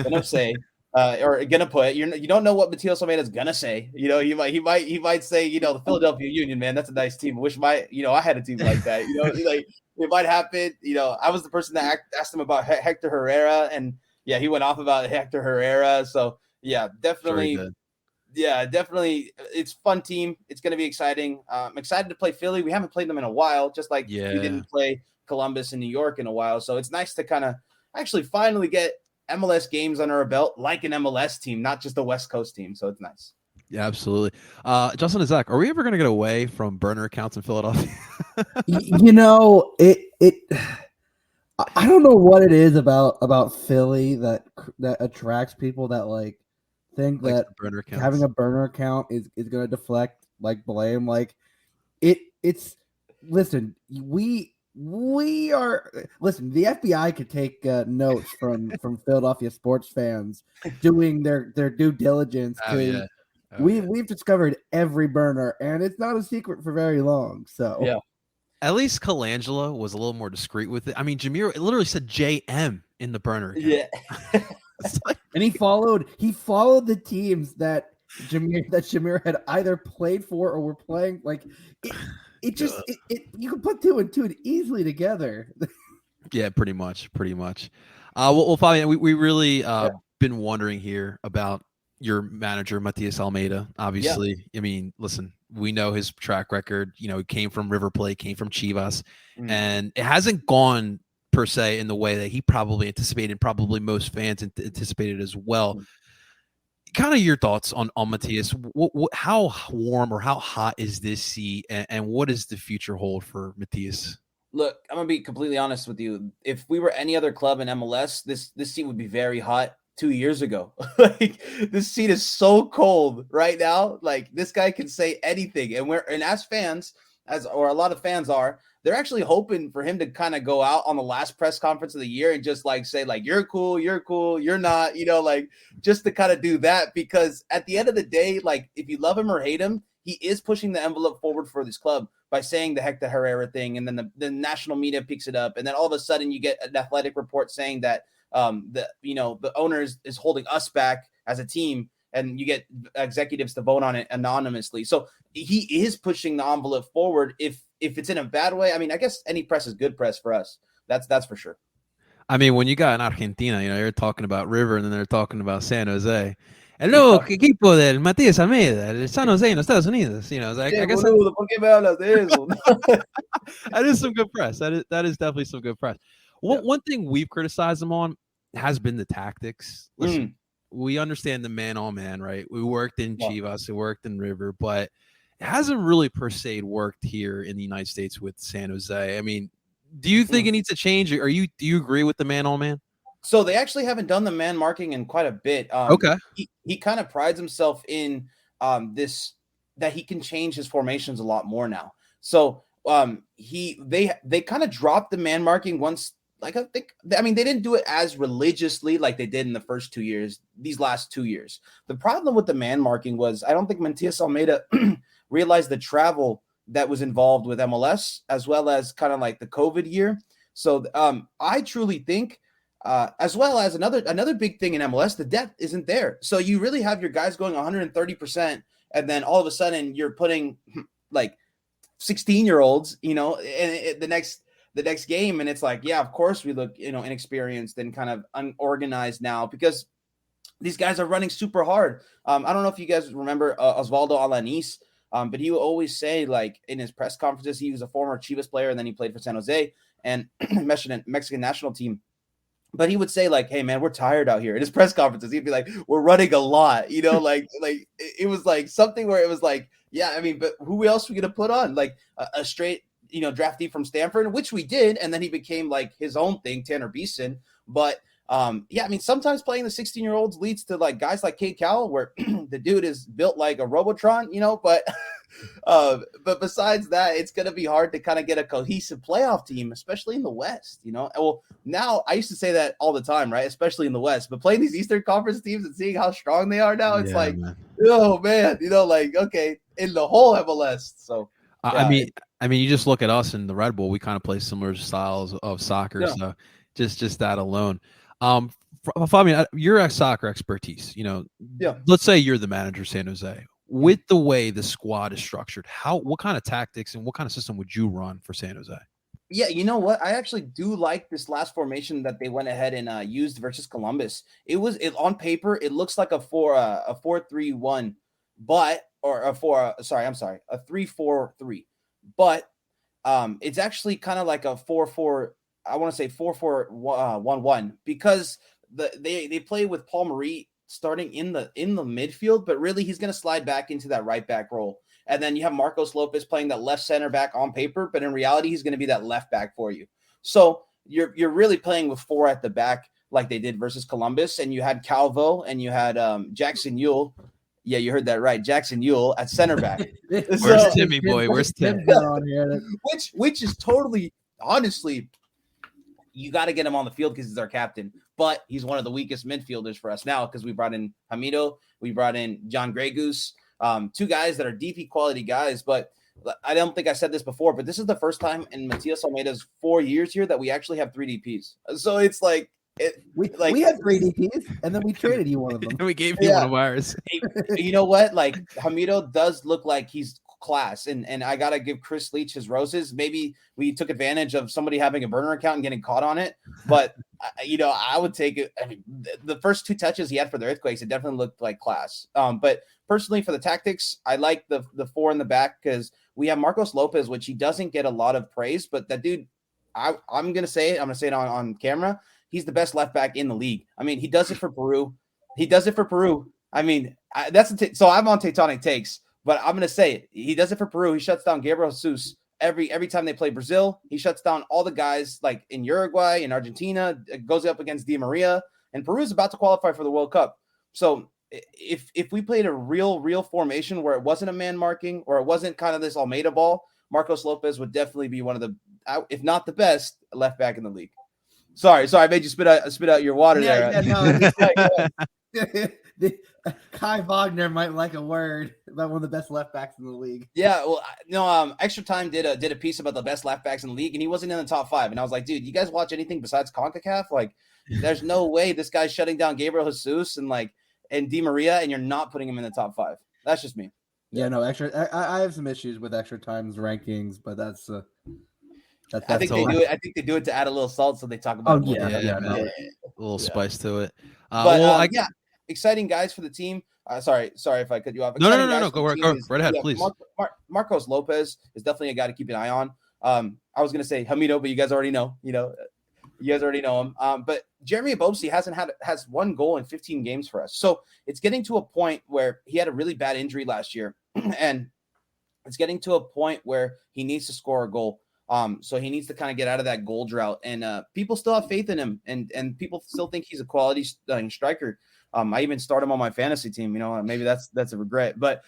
gonna say or gonna put. You don't know what Matias Almeida is gonna say. He might say, the Philadelphia Union, man, that's a nice team. I wish I had a team like that. It might happen. I was the person that asked him about Hector Herrera, and he went off about Hector Herrera. So definitely. Yeah, definitely. It's a fun team. It's going to be exciting. I'm excited to play Philly. We haven't played them in a while, just like we didn't play Columbus and New York in a while. So it's nice to kind of actually finally get MLS games under our belt like an MLS team, not just a West Coast team. So it's nice. Yeah, absolutely. Justin and Zach, are we ever going to get away from burner accounts in Philadelphia? I don't know what it is about Philly that attracts people that like think Like that burner accounts. having a burner account is going to deflect like blame. Like it's listen, we are listen. The FBI could take notes from Philadelphia sports fans doing their due diligence because we've discovered every burner, and it's not a secret for very long. So yeah, at least Colangelo was a little more discreet with it. I mean, Jameer, it literally said JM in the burner account. yeah. And he followed the teams that Jameer had either played for or were playing. Like it just you can put two and two easily together. Yeah, pretty much. Well, Fabian, we really been wondering here about your manager, Matias Almeida. Obviously, I mean, listen, we know his track record. You know, he came from River Plate, came from Chivas, and it hasn't gone per se in the way that he probably anticipated, probably most fans anticipated as well. Kind of your thoughts on Matias. How warm or how hot is this seat, and what does the future hold for Matias? Look, I'm gonna be completely honest with you. If we were any other club in MLS, this seat would be very hot 2 years ago. Like this seat is so cold right now. Like this guy can say anything, and as fans, or a lot of fans are, they're actually hoping for him to kind of go out on the last press conference of the year and just like say like you're cool, you're not, like just to kind of do that, because at the end of the day, like if you love him or hate him, he is pushing the envelope forward for this club by saying the Hector Herrera thing, and then the national media picks it up, and then all of a sudden you get an athletic report saying that the owner is holding us back as a team, and you get executives to vote on it anonymously. So he is pushing the envelope forward. If it's in a bad way, I mean, I guess any press is good press for us. That's for sure. I mean, when you got in Argentina, you're talking about River, and then they're talking about San Jose. Hello, ¿qué equipo del Matías Almeida, el San Jose en los Estados Unidos? I guess ¿Por qué me hablas de eso? that is some good press. That is definitely some good press. One thing we've criticized him on has been the tactics. Listen, we understand the man-on-man, right? We worked in Chivas, we worked in River, but it hasn't really per se worked here in the United States with San Jose. I mean, do you think it needs to change? Do you agree with the man-on-man? So they actually haven't done the man marking in quite a bit. Okay. He kind of prides himself in this, that he can change his formations a lot more now. So they kind of dropped the man marking once. Like I mean, they didn't do it as religiously like they did in the first 2 years. These last 2 years, the problem with the man marking was I don't think Matias Almeida realized the travel that was involved with MLS, as well as kind of like the COVID year. So I truly think. As well as another big thing in MLS, the depth isn't there. So you really have your guys going 130%, and then all of a sudden you're putting like 16-year-olds, in the next game, and it's like, yeah, of course we look, inexperienced and kind of unorganized now because these guys are running super hard. I don't know if you guys remember Osvaldo Alanis, but he would always say, like in his press conferences, he was a former Chivas player and then he played for San Jose and Mexican national team. But he would say like, hey man, we're tired out here. In his press conferences, he'd be like, we're running a lot, like it was like something where it was like, yeah, I mean, but who else are we going to put on? Like a straight, draftee from Stanford, which we did. And then he became like his own thing, Tanner Beeson. But yeah, I mean, sometimes playing the 16-year-olds leads to like guys like Cade Cowell, where the dude is built like a Robotron, but besides that, it's going to be hard to kind of get a cohesive playoff team, especially in the West, Well, now I used to say that all the time, right? Especially in the West, but playing these Eastern Conference teams and seeing how strong they are now, it's man. Oh man, like, okay, in the whole MLS. So, yeah. I mean, you just look at us in the Red Bull, we kind of play similar styles of soccer. Yeah. So just that alone. Fabian, your soccer expertise, let's say you're the manager of San Jose. With the way the squad is structured, what kind of tactics and what kind of system would you run for San Jose? Yeah, you know what? I actually do like this last formation that they went ahead and used versus Columbus. On paper, it looks like a 4-3-1, but or a 3-4-3, but it's actually kind of like a 4-4. I want to say 4-4-1-1 because they play with Paul Marie starting in the midfield, but really he's going to slide back into that right back role. And then you have Marcos Lopez playing that left center back on paper, but in reality, he's going to be that left back for you. So you're really playing with 4 at the back like they did versus Columbus. And you had Calvo and you had Jackson Yule. Yeah, you heard that right. Jackson Yule at center back. Where's Timmy boy? Where's Tim? Which is totally, honestly, you got to get him on the field because he's our captain. But he's one of the weakest midfielders for us now because we brought in Hamido, we brought in John Grey Goose, 2 guys that are DP quality guys. But I don't think I said this before, but this is the first time in Matias Almeida's 4 years here that we actually have 3 DPs. So it's like, we had 3 DPs, and then we traded you one of them. We gave you one of ours. You know what? Like Hamido does look like he's class, and I gotta give Chris Leach his roses. Maybe we took advantage of somebody having a burner account and getting caught on it, but I would take it. I mean, the first 2 touches he had for the Earthquakes, it definitely looked like class. But personally, for the tactics, I like the 4 in the back because we have Marcos Lopez, which he doesn't get a lot of praise, but that dude, I'm gonna say it. I'm gonna say it on camera. He's the best left back in the league. I mean, he does it for Peru. I mean, so I'm on Tectonic Takes, but I'm going to say it. He does it for Peru. He shuts down Gabriel Jesus every time they play Brazil. He shuts down all the guys like in Uruguay, in Argentina, goes up against Di Maria, and Peru is about to qualify for the World Cup. So if we played a real formation where it wasn't a man marking or it wasn't kind of this Almeida ball, Marcos Lopez would definitely be one of the, if not the best, left back in the league. Sorry, I made you spit out your water there. Kai Wagner might like a word about one of the best left backs in the league. Yeah, well, no, Extra Time did a piece about the best left backs in the league, and he wasn't in the top 5. And I was like, dude, you guys watch anything besides CONCACAF? Like, there's no way this guy's shutting down Gabriel Jesus and Di Maria, and you're not putting him in the top 5. That's just me. Yeah, no, I have some issues with Extra Time's rankings, but that's I think they do it. I think they do it to add a little salt, so they talk about. A little spice to it. Exciting guys for the team. Sorry if I cut you off. No. Go right ahead, please. Marcos Lopez is definitely a guy to keep an eye on. I was gonna say Hamido, but you guys already know. You guys already know him. But Jeremy Ebobsi has 1 goal in 15 games for us. So it's getting to a point where he had a really bad injury last year, and it's getting to a point where he needs to score a goal. So he needs to kind of get out of that goal drought, and people still have faith in him, and people still think he's a quality striker. I even start him on my fantasy team. Maybe that's a regret, but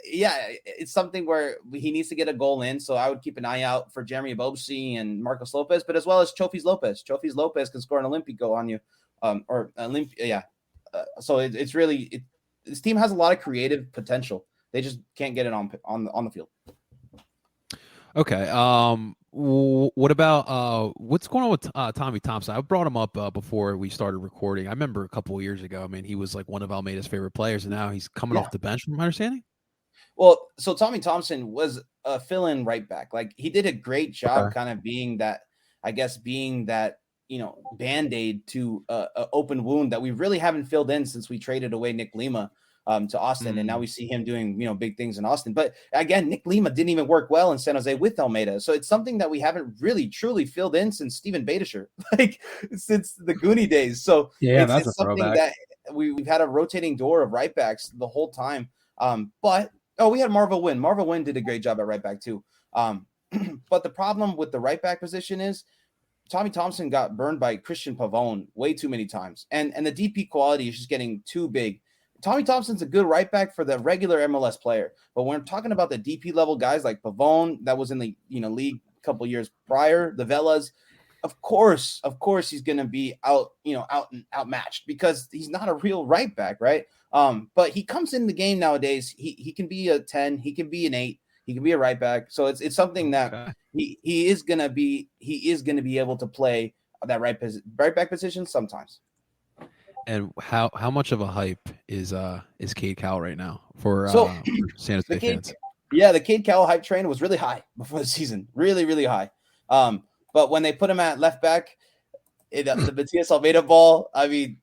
it's something where he needs to get a goal in. So I would keep an eye out for Jeremy Ebobsi and Marcos Lopez, but as well as Chofis Lopez. Chofis Lopez can score an Olympic goal on you, so it's really this team has a lot of creative potential. They just can't get it on the field. Okay. What about what's going on with Tommy Thompson? I brought him up before we started recording. I remember a couple of years ago. I mean, he was like one of Almeida's favorite players, and now he's coming off the bench, from my understanding. Well, so Tommy Thompson was a fill-in right back. Like, he did a great job, kind of being that Band-Aid to an open wound that we really haven't filled in since we traded away Nick Lima to Austin, and now we see him doing big things in Austin. But again, Nick Lima didn't even work well in San Jose with Almeida, so it's something that we haven't really truly filled in since Steven Badischer, since the Goonie days. So it's something that we've had a rotating door of right backs the whole time. But we had Marvel Wynn. Marvel Wynn did a great job at right back too. But the problem with the right back position is Tommy Thompson got burned by Christian Pavone way too many times, and the DP quality is just getting too big. Tommy Thompson's a good right back for the regular MLS player, but when we're talking about the DP level guys like Pavone, that was in the league a couple years prior, the Velas, of course he's going to be outmatched because he's not a real right back, right? But he comes in the game nowadays. He can be a 10, he can be an 8, he can be a right back. So it's something that he is going to be able to play that right back position sometimes. And how much of a hype is Cade Cowell right now for San Jose fans? Yeah, the Cade Cowell hype train was really high before the season, really, really high. But when they put him at left back, the Matias Almeida ball, I mean,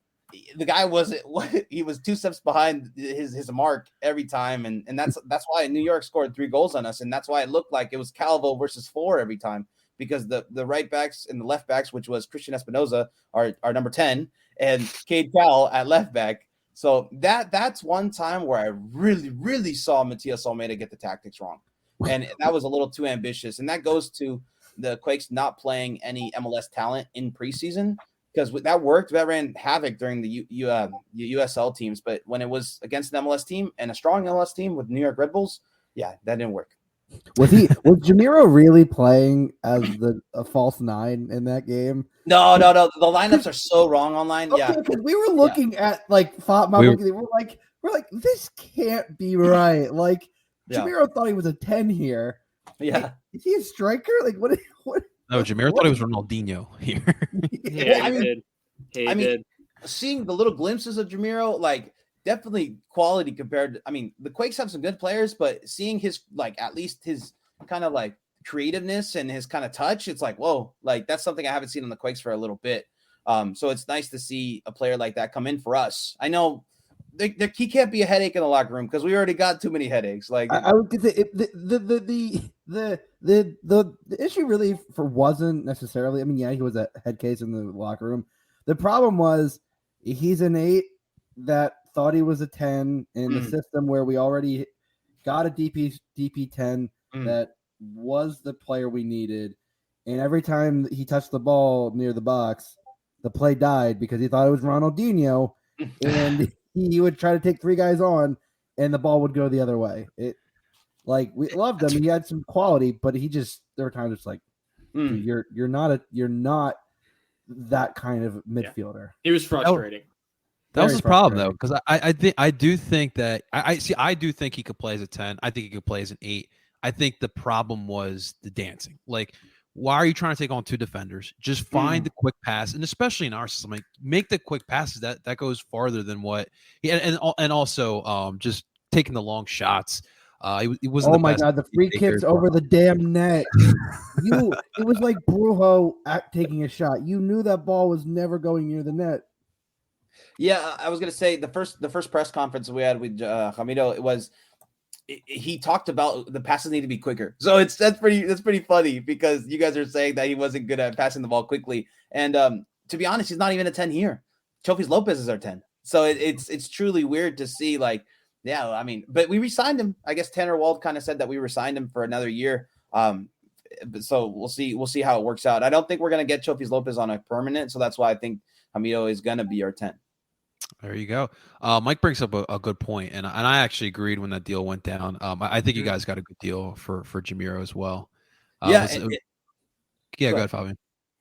the guy was 2 steps behind his mark every time, and that's why New York scored 3 goals on us, and that's why it looked like it was Calvo versus 4 every time, because the right backs and the left backs, which was Christian Espinoza, are number 10, and Cade Cowell at left back. So that's one time where I really, really saw Matias Almeida get the tactics wrong. And that was a little too ambitious. And that goes to the Quakes not playing any MLS talent in preseason, because that worked. That ran havoc during the USL teams. But when it was against an MLS team and a strong MLS team with New York Red Bulls, yeah, that didn't work. Was Jamiro really playing as a false nine in that game? No. The lineups are so wrong online. Okay, Yeah, because we were looking at like we're like this can't be right. Like Jamiro thought he was a 10 here. Yeah. Is he a striker? Like what? No, Jameer thought he was Ronaldinho here. Yeah, he did. Seeing the little glimpses of Jamiro, like definitely quality compared to, I mean, the Quakes have some good players, but seeing his, like, at least his kind of like creativeness and his kind of touch, it's like, whoa, like that's something I haven't seen on the Quakes for a little bit. So it's nice to see a player like that come in for us. I know he can't be a headache in the locker room because we already got too many headaches. Like I would say the issue really wasn't necessarily. I mean, yeah, he was a head case in the locker room. The problem was he's an 8 that thought he was a 10 in the system where we already got a DP 10 that was the player we needed, and every time he touched the ball near the box, the play died because he thought it was Ronaldinho, and he would try to take 3 guys on, and the ball would go the other way. Like we loved him, he had some quality, but there were times it's like, you're not that kind of midfielder. He was frustrating. That was his problem, though, because I do think that I do think he could play as a 10. I think he could play as an 8. I think the problem was the dancing. Like, why are you trying to take on 2 defenders? Just find the quick pass, and especially in our system, like make the quick passes. That goes farther than what and also just taking the long shots. He wasn't. Oh my God, the free kicks over the damn net. It was like Brujo taking a shot. You knew that ball was never going near the net. Yeah, I was gonna say the first press conference we had with Ramiro, he talked about the passes need to be quicker. So that's pretty funny because you guys are saying that he wasn't good at passing the ball quickly. And to be honest, he's not even a 10 here. Chofis Lopez is our 10. So it's truly weird to see, like, yeah, I mean, but we re-signed him. I guess Tanner Wald kind of said that we re-signed him for another year. So we'll see how it works out. I don't think we're gonna get Chofis Lopez on a permanent, so that's why I think Hamidou is gonna be our 10. There you go. Mike brings up a good point, and I actually agreed when that deal went down. I think you guys got a good deal for Jamiro as well. Go ahead, Fabian.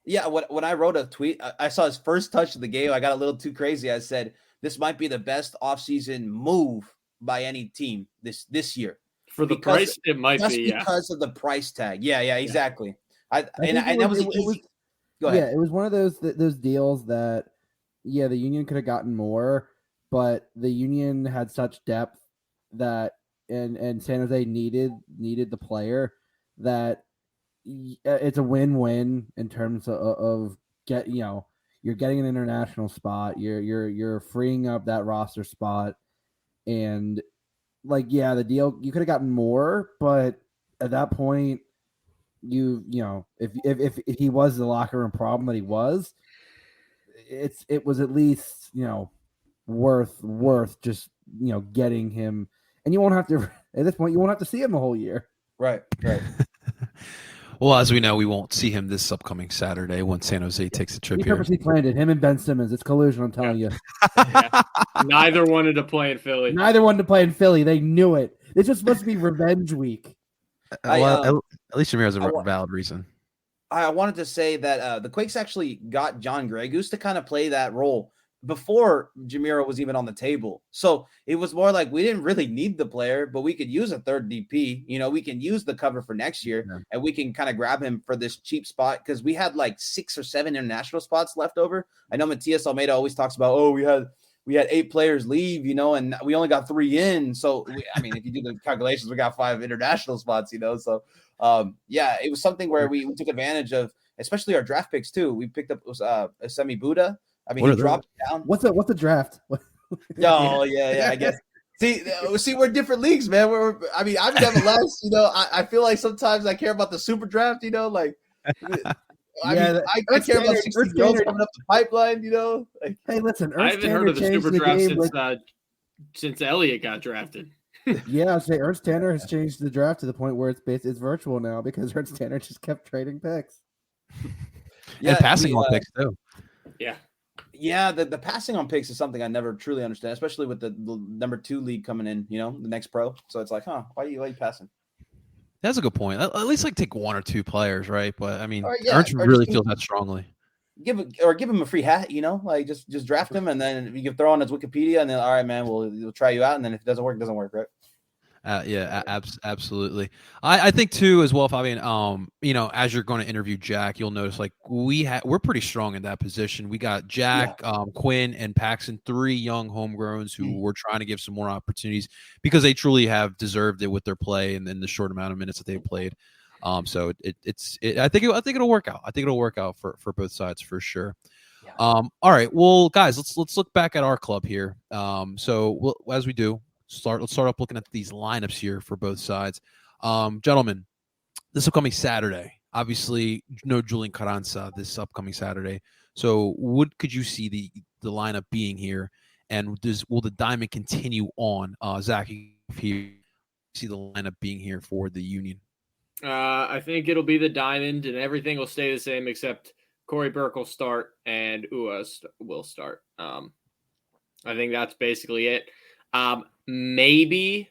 Yeah, when I wrote a tweet, I saw his first touch of the game. I got a little too crazy. I said, this might be the best offseason move by any team this year. For the price, it might be, because of the price tag. Yeah, exactly. Go ahead. Yeah, it was one of those deals that, yeah, the Union could have gotten more, but the Union had such depth that and San Jose needed the player that it's a win-win in terms of you're getting an international spot, you're freeing up that roster spot, and like, yeah, the deal, you could have gotten more, but at that point, if he was the locker room problem that he was, it was at least worth just getting him, and you won't have to at this point, you won't have to see him the whole year. Right. Well, as we know, we won't see him this upcoming Saturday when San Jose takes a trip here. He purposely planned it. Him and Ben Simmons. It's collusion, I'm telling you. Yeah. Neither wanted to play in Philly. They knew it. This was supposed to be revenge week. At least Jameer has a valid reason. I wanted to say that the Quakes actually got John Gregus to kind of play that role before Jamiro was even on the table. So it was more like we didn't really need the player, but we could use a third DP. We can use the cover for next year, and we can kind of grab him for this cheap spot because we had like 6 or 7 international spots left over. I know Matias Almeida always talks about, we had 8 players leave, and we only got 3 in. So, if you do the calculations, we got 5 international spots, So, it was something where we took advantage of, especially our draft picks too. We picked up Semi Buddha. He dropped down. What's a draft? Oh, yeah, I guess. See, we're different leagues, man. I'm in MLS, I feel like sometimes I care about the super draft, like I Yeah, mean, I Ernst care about Tanner- 60 Ernst girls Tanner- coming up the pipeline, you know? Like, Hey, listen, I Ernst haven't heard Tanner of the changed super the draft game. since Elliott got drafted. Yeah, I say Ernst Tanner has changed the draft to the point where it's virtual now because Ernst Tanner just kept trading picks. And passing on picks too. Yeah. Yeah, the passing on picks is something I never truly understand, especially with the number 2 league coming in, you know, the next pro. So it's like, why are you passing? That's a good point. At least like take 1 or 2 players, right? But I mean, Or, yeah, Ernst or really just feels that strongly. give him a free hat, you know, like just draft him, and then you can throw on his Wikipedia, and then all right, man, we'll try you out, and then if it doesn't work, it doesn't work, right? Absolutely. I think too as well, Fabian. You know, as you're going to interview Jack, you'll notice like we're pretty strong in that position. We got Jack, Quinn, and Paxton, 3 young homegrowns who we're trying to give some more opportunities because they truly have deserved it with their play and in the short amount of minutes that they've played. So I think it'll work out. I think it'll work out for both sides for sure. Yeah. All right, well, guys, let's look back at our club here. So as we do. Let's start up looking at these lineups here for both sides. Gentlemen, this upcoming Saturday, obviously no Julian Carranza this upcoming Saturday. So what could you see the lineup being here? And will the diamond continue on? Zach, if you see the lineup being here for the Union? I think it'll be the diamond and everything will stay the same except Corey Burke will start and Ua will start. I think that's basically it. Maybe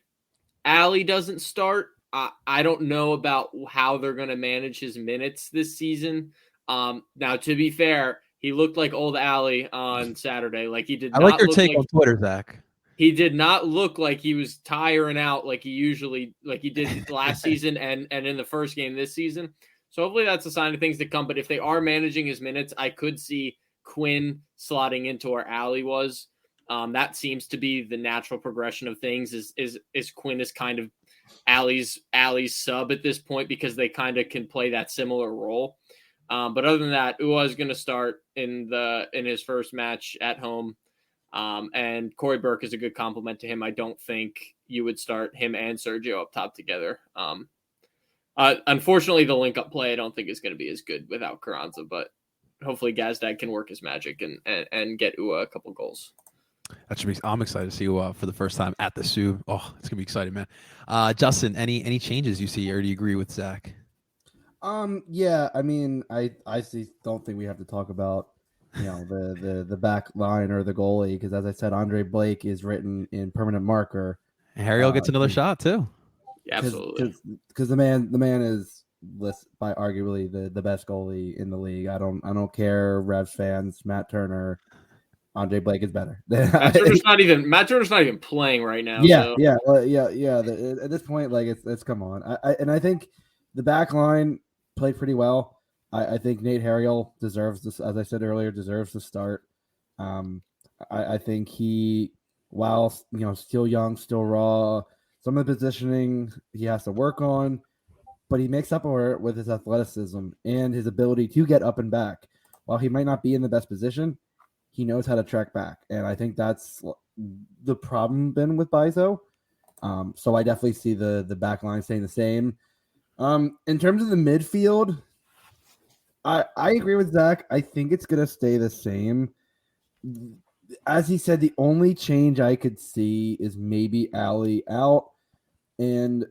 Ali doesn't start. I don't know about how they're going to manage his minutes this season. Now, to be fair, he looked like old Ali on Saturday. Like he did. I like your take on Twitter, Zach. He did not look like he was tiring out like he did last season and in the first game this season. So hopefully that's a sign of things to come. But if they are managing his minutes, I could see Quinn slotting into where Ali was. That seems to be the natural progression of things. Is Quinn is kind of Ali's sub at this point because they kind of can play that similar role. But other than that, Ua is going to start in his first match at home, and Corey Burke is a good compliment to him. I don't think you would start him and Sergio up top together. Unfortunately, the link up play I don't think is going to be as good without Carranza, but hopefully Gazdag can work his magic and get Ua a couple goals. That should be. I'm excited to see you for the first time at the Sioux. Oh, it's gonna be exciting, man. Justin, any changes you see, or do you agree with Zach? Yeah, I mean, I don't think we have to talk about the back line or the goalie because as I said, Andre Blake is written in permanent marker. And Harry gets another shot too. Yeah, absolutely. Because the man is listed by arguably the best goalie in the league. I don't care, Revs fans, Matt Turner. Andre Blake is better. Matt Turner's not even playing right now. Yeah, so. yeah. At this point, like it's come on. I think the back line played pretty well. I think Nate Harriel deserves this, as I said earlier, deserves to start. I think he, while still young, still raw, some of the positioning he has to work on, but he makes up for it with his athleticism and his ability to get up and back. While he might not be in the best position, he knows how to track back, and I think that's the problem been with Bizo. So I definitely see the back line staying the same. In terms of the midfield, I agree with Zach. I think it's going to stay the same. As he said, the only change I could see is maybe Ali out, and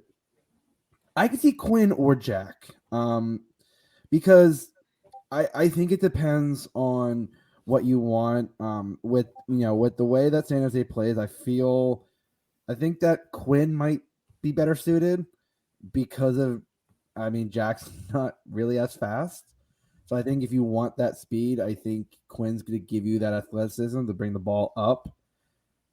I could see Quinn or Jack because I think it depends on what you want with the way that San Jose plays. I think that Quinn might be better suited because of Jack's not really as fast. So I think if you want that speed, I think Quinn's going to give you that athleticism to bring the ball up.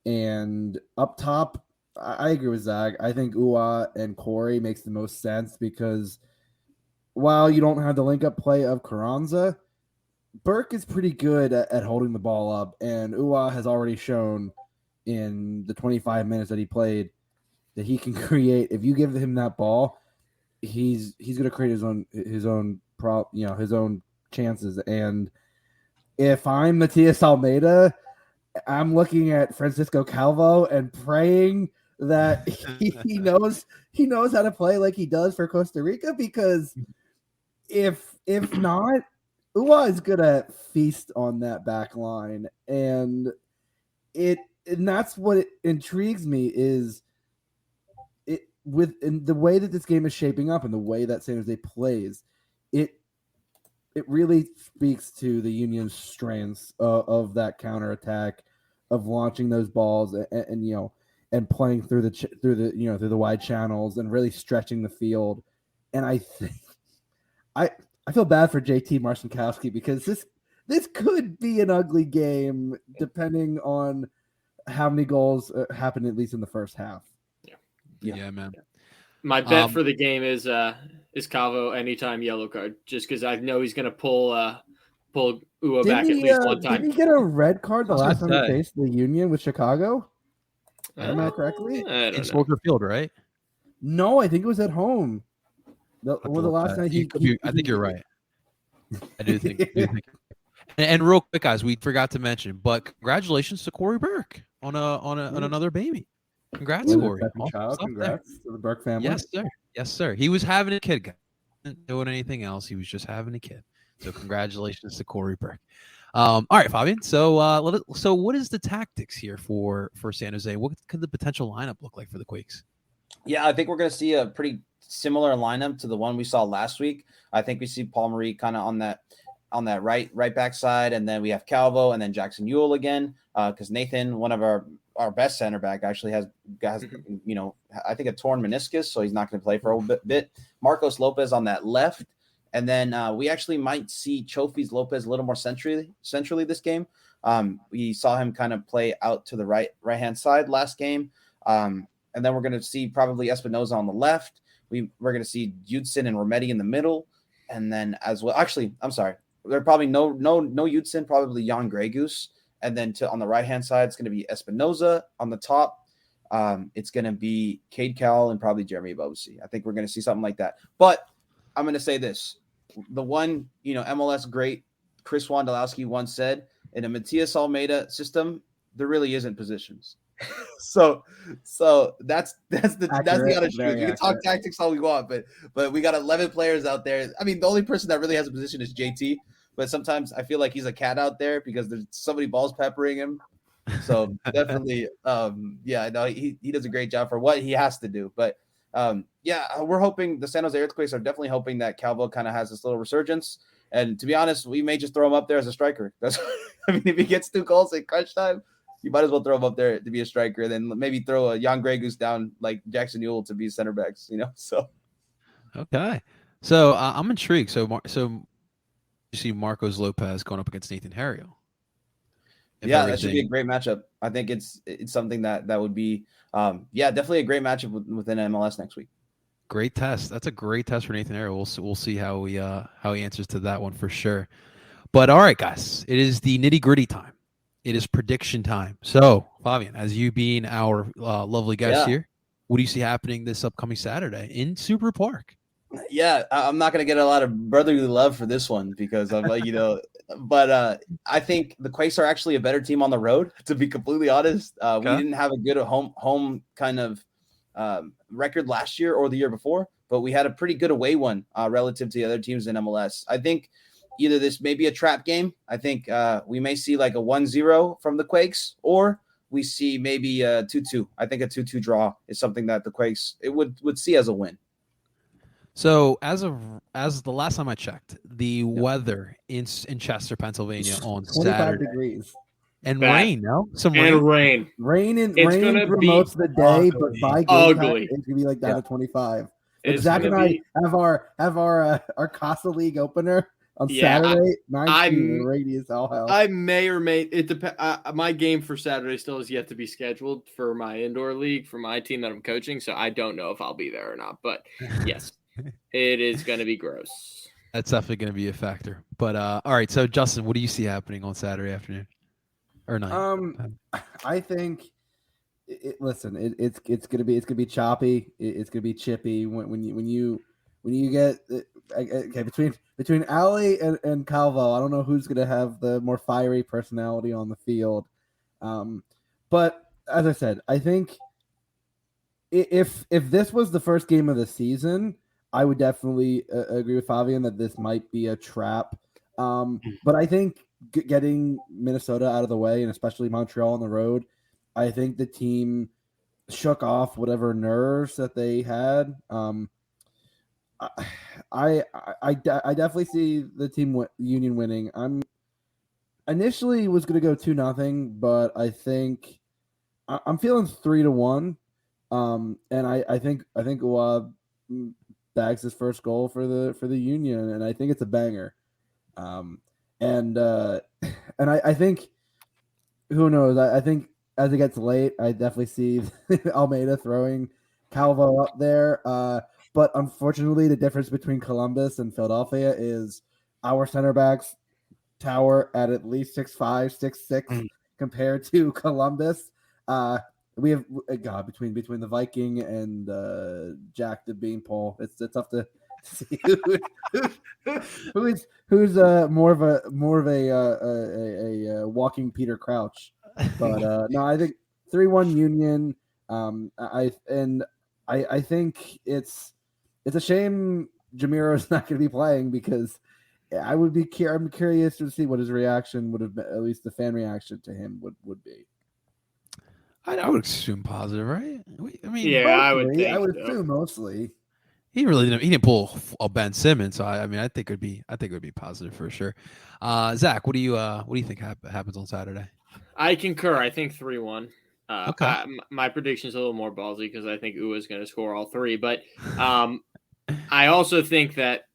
And up top, I agree with Zach. I think Ua and Corey makes the most sense because while you don't have the link-up play of Carranza, Burke is pretty good at holding the ball up, and Ua has already shown in the 25 minutes that he played that he can create. If you give him that ball, he's going to create his own chances. And if I'm Matias Almeida, I'm looking at Francisco Calvo and praying that he knows how to play like he does for Costa Rica, because if not, Ua is gonna feast on that back line, and that's what it intrigues me is it in the way that this game is shaping up and the way that San Jose plays, it really speaks to the Union's strengths of that counterattack, of launching those balls and playing through the wide channels and really stretching the field. And I think I feel bad for JT Marcinkowski because this could be an ugly game depending on how many goals happen, at least in the first half. Yeah, man. My bet for the game is Calvo anytime yellow card, just because I know he's going to pull Ua back at least one time. Did he get a red card the last time he faced the Union with Chicago? Am I correctly? In Soldier Field, right? No, I think it was at home. The last night I think you're right. I do think. And real quick, guys, we forgot to mention, but congratulations to Corey Burke on another baby. Congrats, Corey. Congrats to the Burke family. Yes, sir. Yes, sir. He was having a kid, guys. Wasn't doing anything else. He was just having a kid. So congratulations to Corey Burke. All right, Fabian. So what is the tactics here for San Jose? What could the potential lineup look like for the Quakes? Yeah, I think we're going to see a pretty similar lineup to the one we saw last week. I think we see Paul Marie kind of on that right back side, and then we have Calvo and then Jackson Ewell again, because Nathan, one of our best center back, actually has I think a torn meniscus, so he's not going to play for a bit. Marcos Lopez on that left, and then we actually might see Chofis Lopez a little more centrally this game. We saw him kind of play out to the right hand side last game, and then we're going to see probably Espinoza on the left. We're going to see Judson and Rometty in the middle, and then as well. Actually, I'm sorry. There probably no Judson, probably Jan Grey Goose. And then on the right-hand side, it's going to be Espinoza. On the top, it's going to be Cade Cowell and probably Jeremy Bobusi. I think we're going to see something like that. But I'm going to say this. The one, MLS great Chris Wondolowski once said, in a Matias Almeida system, there really isn't positions. so that's the honest truth. We can talk tactics all we want, but we got 11 players out there. I mean, the only person that really has a position is JT, but sometimes I feel like he's a cat out there because there's so many balls peppering him. So definitely, he does a great job for what he has to do. But we're hoping the San Jose Earthquakes are definitely hoping that Calvo kind of has this little resurgence. And to be honest, we may just throw him up there as a striker. If he gets 2 goals at crunch time, you might as well throw him up there to be a striker, then maybe throw a Jan Grey Goose down like Jackson Ewell to be center backs, So okay, so I'm intrigued. So you see Marcos Lopez going up against Nathan Harriel. Yeah, that should be a great matchup. I think it's something that would be definitely a great matchup within MLS next week. Great test. That's a great test for Nathan Harriel. We'll see how he answers to that one for sure. But all right, guys, it is the nitty gritty time. It is prediction time. So, Favian, as you being our lovely guest here, what do you see happening this upcoming Saturday in Super Park? Yeah, I'm not going to get a lot of brotherly love for this one because I'm like, but I think the Quakes are actually a better team on the road, to be completely honest. We didn't have a good home kind of record last year or the year before, but we had a pretty good away one relative to the other teams in MLS. I think either this may be a trap game. I think we may see like a 1-0 from the Quakes, or we see maybe a 2-2. I think a 2-2 draw is something that the Quakes would see as a win. So as the last time I checked, the weather in Chester, Pennsylvania on 25 Saturday degrees. And rain, no? Some rain. Rain promotes the day, but by game time, it's gonna be like down to 25. But Zach and I have our Casa League opener on Saturday, 19 radius all hell. I may or may it depend. My game for Saturday still is yet to be scheduled for my indoor league for my team that I'm coaching, so I don't know if I'll be there or not. But yes, it is going to be gross. That's definitely going to be a factor. But all right, so Justin, what do you see happening on Saturday afternoon or night? I think. It's gonna be choppy. It's gonna be chippy when you get between Ali and Calvo. I don't know who's gonna have the more fiery personality on the field. But as I said, I think if this was the first game of the season, I would definitely agree with Favian that this might be a trap. But I think getting Minnesota out of the way, and especially Montreal on the road, I think the team shook off whatever nerves that they had. I definitely see the team Union winning. I'm initially was going to go 2-0, but I think I'm feeling 3-1. And I think bags his first goal for the Union, and I think it's a banger. And I think, who knows? I think as it gets late, I definitely see Almeida throwing Calvo up there. But unfortunately, the difference between Columbus and Philadelphia is our center backs tower at least 6'5", 6'6", compared to Columbus. We have between the Viking and Jack the Beanpole. It's tough to see who's more of a walking Peter Crouch. But no, I think 3-1 Union. I think it's a shame Jamiro's not going to be playing, because I'm curious to see what his reaction would have been, at least the fan reaction to him would be. I would assume positive, right? I mean, Yeah, I would think. I would so. assume mostly. He didn't pull a Ben Simmons, so I think it would be positive for sure. Zach, what do you think happens on Saturday? I concur. I think 3-1. Okay. My prediction is a little more ballsy because I think Ua is going to score all three, but I also think that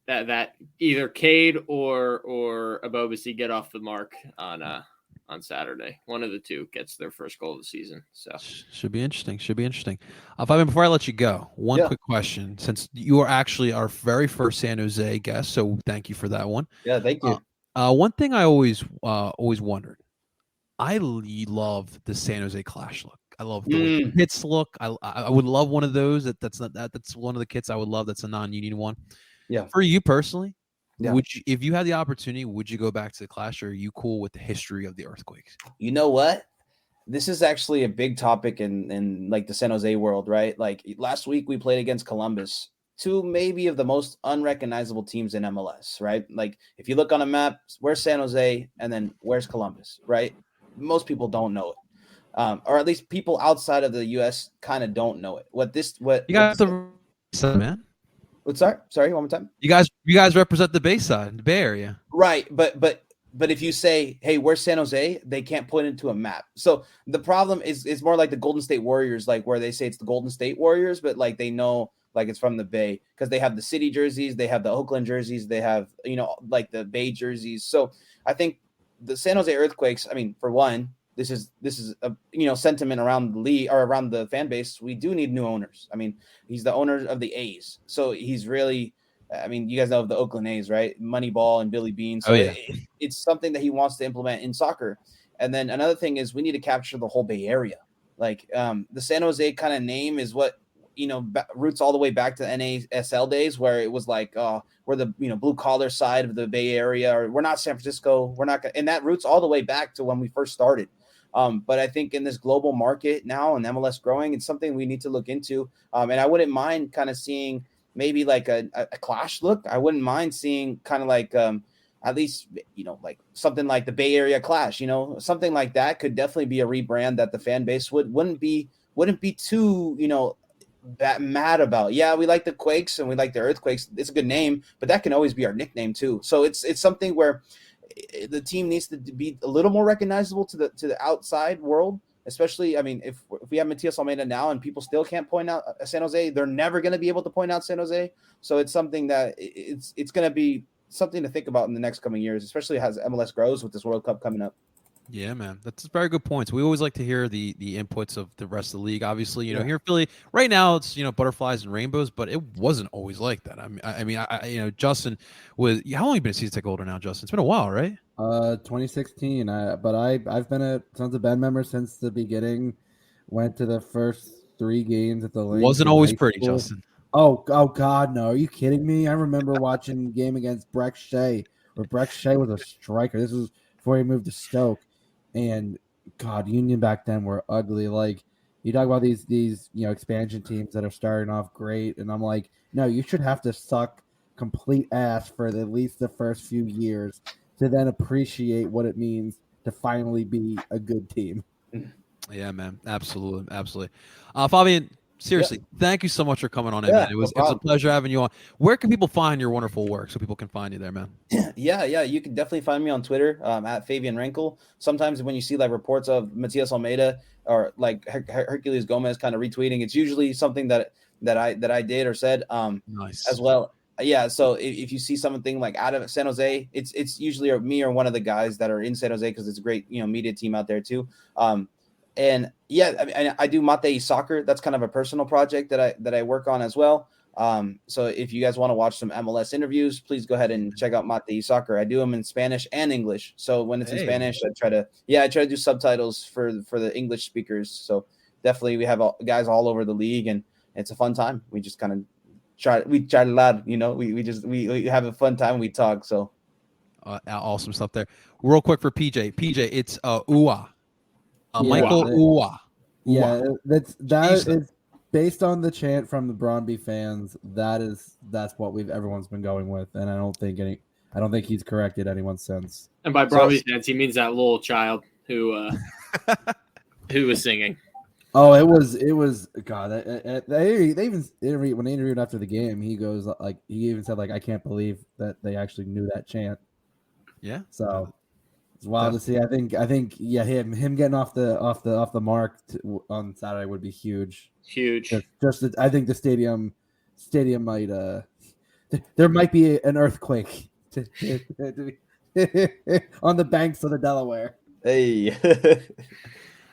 either Cade or Abobasi get off the mark on Saturday. One of the two gets their first goal of the season. So should be interesting. Fabian, before I let you go, one quick question, since you are actually our very first San Jose guest, so thank you for that one. Yeah, thank you. One thing I always wondered, I love the San Jose Clash look. I love the kits look. I would love one of those. That's one of the kits I would love. That's a non-union one. Yeah. For you personally, yeah. would you, if you had the opportunity, would you go back to the Clash, or are you cool with the history of the Earthquakes? You know what? This is actually a big topic in like the San Jose world, right? Like last week we played against Columbus, two maybe of the most unrecognizable teams in MLS, right? Like if you look on a map, where's San Jose and then where's Columbus, right? Most people don't know it. Or at least people outside of the U.S. kind of don't know it. You got the man. What's that? Sorry, one more time. You guys represent the Bayside, the Bay Area, right? But if you say, "Hey, where's San Jose?" they can't point into a map. So the problem is more like the Golden State Warriors, like where they say it's the Golden State Warriors, but like they know like it's from the Bay because they have the city jerseys, they have the Oakland jerseys, they have like the Bay jerseys. So I think the San Jose Earthquakes. I mean, for one. This is a sentiment around the league or around the fan base. We do need new owners. I mean, he's the owner of the A's, so he's really. I mean, you guys know of the Oakland A's, right? Moneyball and Billy Bean. So it's something that he wants to implement in soccer. And then another thing is we need to capture the whole Bay Area. Like the San Jose kind of name is what roots all the way back to the NASL days, where it was like, we're the blue collar side of the Bay Area, or we're not San Francisco. We're not, and that roots all the way back to when we first started. But I think in this global market now and MLS growing, it's something we need to look into. And I wouldn't mind kind of seeing maybe like a Clash look. I wouldn't mind seeing kind of like at least, like something like the Bay Area Clash, something like that could definitely be a rebrand that the fan base wouldn't be too, that mad about. Yeah, we like the Quakes and we like the Earthquakes. It's a good name, but that can always be our nickname too. So it's something where the team needs to be a little more recognizable to the outside world, especially. I mean, if we have Matias Almeida now and people still can't point out San Jose, they're never going to be able to point out San Jose. So it's something that it's going to be something to think about in the next coming years, especially as MLS grows with this World Cup coming up. Yeah, man, that's very good points. We always like to hear the inputs of the rest of the league. Obviously, here in Philly right now, it's butterflies and rainbows, but it wasn't always like that. I mean, Justin was. How long you been a season ticket holder now, Justin? It's been a while, right? 2016. But I've been a Sons of Ben member since the beginning. Went to the first 3 games at the Lynx. Wasn't always pretty, Justin. Oh God, no! Are you kidding me? I remember watching a game against Breck Shea, where Breck Shea was a striker. This was before he moved to Stoke. And God, Union back then were ugly. Like you talk about these expansion teams that are starting off great, and I'm like, no, you should have to suck complete ass for at least the first few years to then appreciate what it means to finally be a good team. Yeah, man. Absolutely. Fabian, seriously, thank you so much for coming on in, man. It was a pleasure having you on. Where can people find your wonderful work so people can find you there, man? Yeah. You can definitely find me on Twitter at Favian Renkel. Sometimes when you see like reports of Matias Almeida or like Hercules Gomez kind of retweeting, it's usually something that I did or said Nice as well. Yeah, so if you see something like out of San Jose, it's usually me or one of the guys that are in San Jose because it's a great media team out there too. And yeah, I do Mate Soccer. That's kind of a personal project that I work on as well. So if you guys want to watch some MLS interviews, please go ahead and check out Mate Soccer. I do them in Spanish and English. So when it's in Spanish, I try to do subtitles for the English speakers. So definitely we have guys all over the league, and it's a fun time. We just kind of try a lot, we have a fun time. We talk. So awesome stuff there. Real quick for PJ, it's Ua. Michael Ua. Yeah, that is based on the chant from the Brøndby fans. That's what everyone's been going with, and I don't think he's corrected anyone since. And by Brøndby fans, he means that little child who was singing. Oh, it was God. They even when they interviewed after the game, he goes like he even said like I can't believe that they actually knew that chant. Yeah. So it's wild to see. I think him getting off the mark on Saturday would be huge. Huge. I think the stadium might there might be an earthquake on the banks of the Delaware. Hey.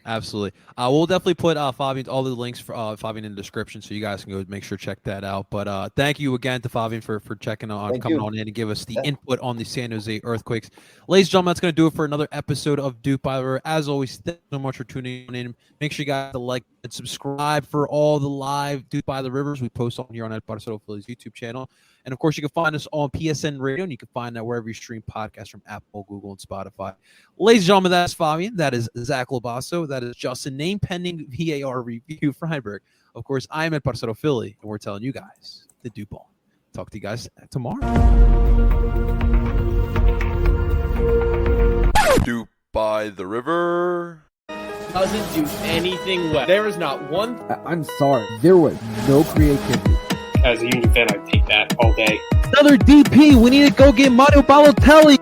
Absolutely. We'll definitely put Fabian, all the links for Fabian in the description, so you guys can go make sure to check that out. But thank you again to Fabian for coming on in and give us the input on the San Jose Earthquakes. Ladies and gentlemen, that's going to do it for another episode of DOOP by the River. As always, thank you so much for tuning in. Make sure you guys like and subscribe for all the live DOOP by the Rivers we post on here on Ed Barcelo Philly's YouTube channel. And, of course, you can find us on PSN Radio, and you can find that wherever you stream podcasts from Apple, Google, and Spotify. Ladies and gentlemen, that's Fabian. That is Zach Lobasso. That is Justin, name pending VAR review Freiburg. Of course, I'm Ed Barcelo Philly, and we're telling you guys the DOOP on. Talk to you guys tomorrow. DOOP by the river. Doesn't do anything well. There is not one. I'm sorry. There was no creativity. As a Union fan, I take that all day. Another DP. We need to go get Mario Balotelli.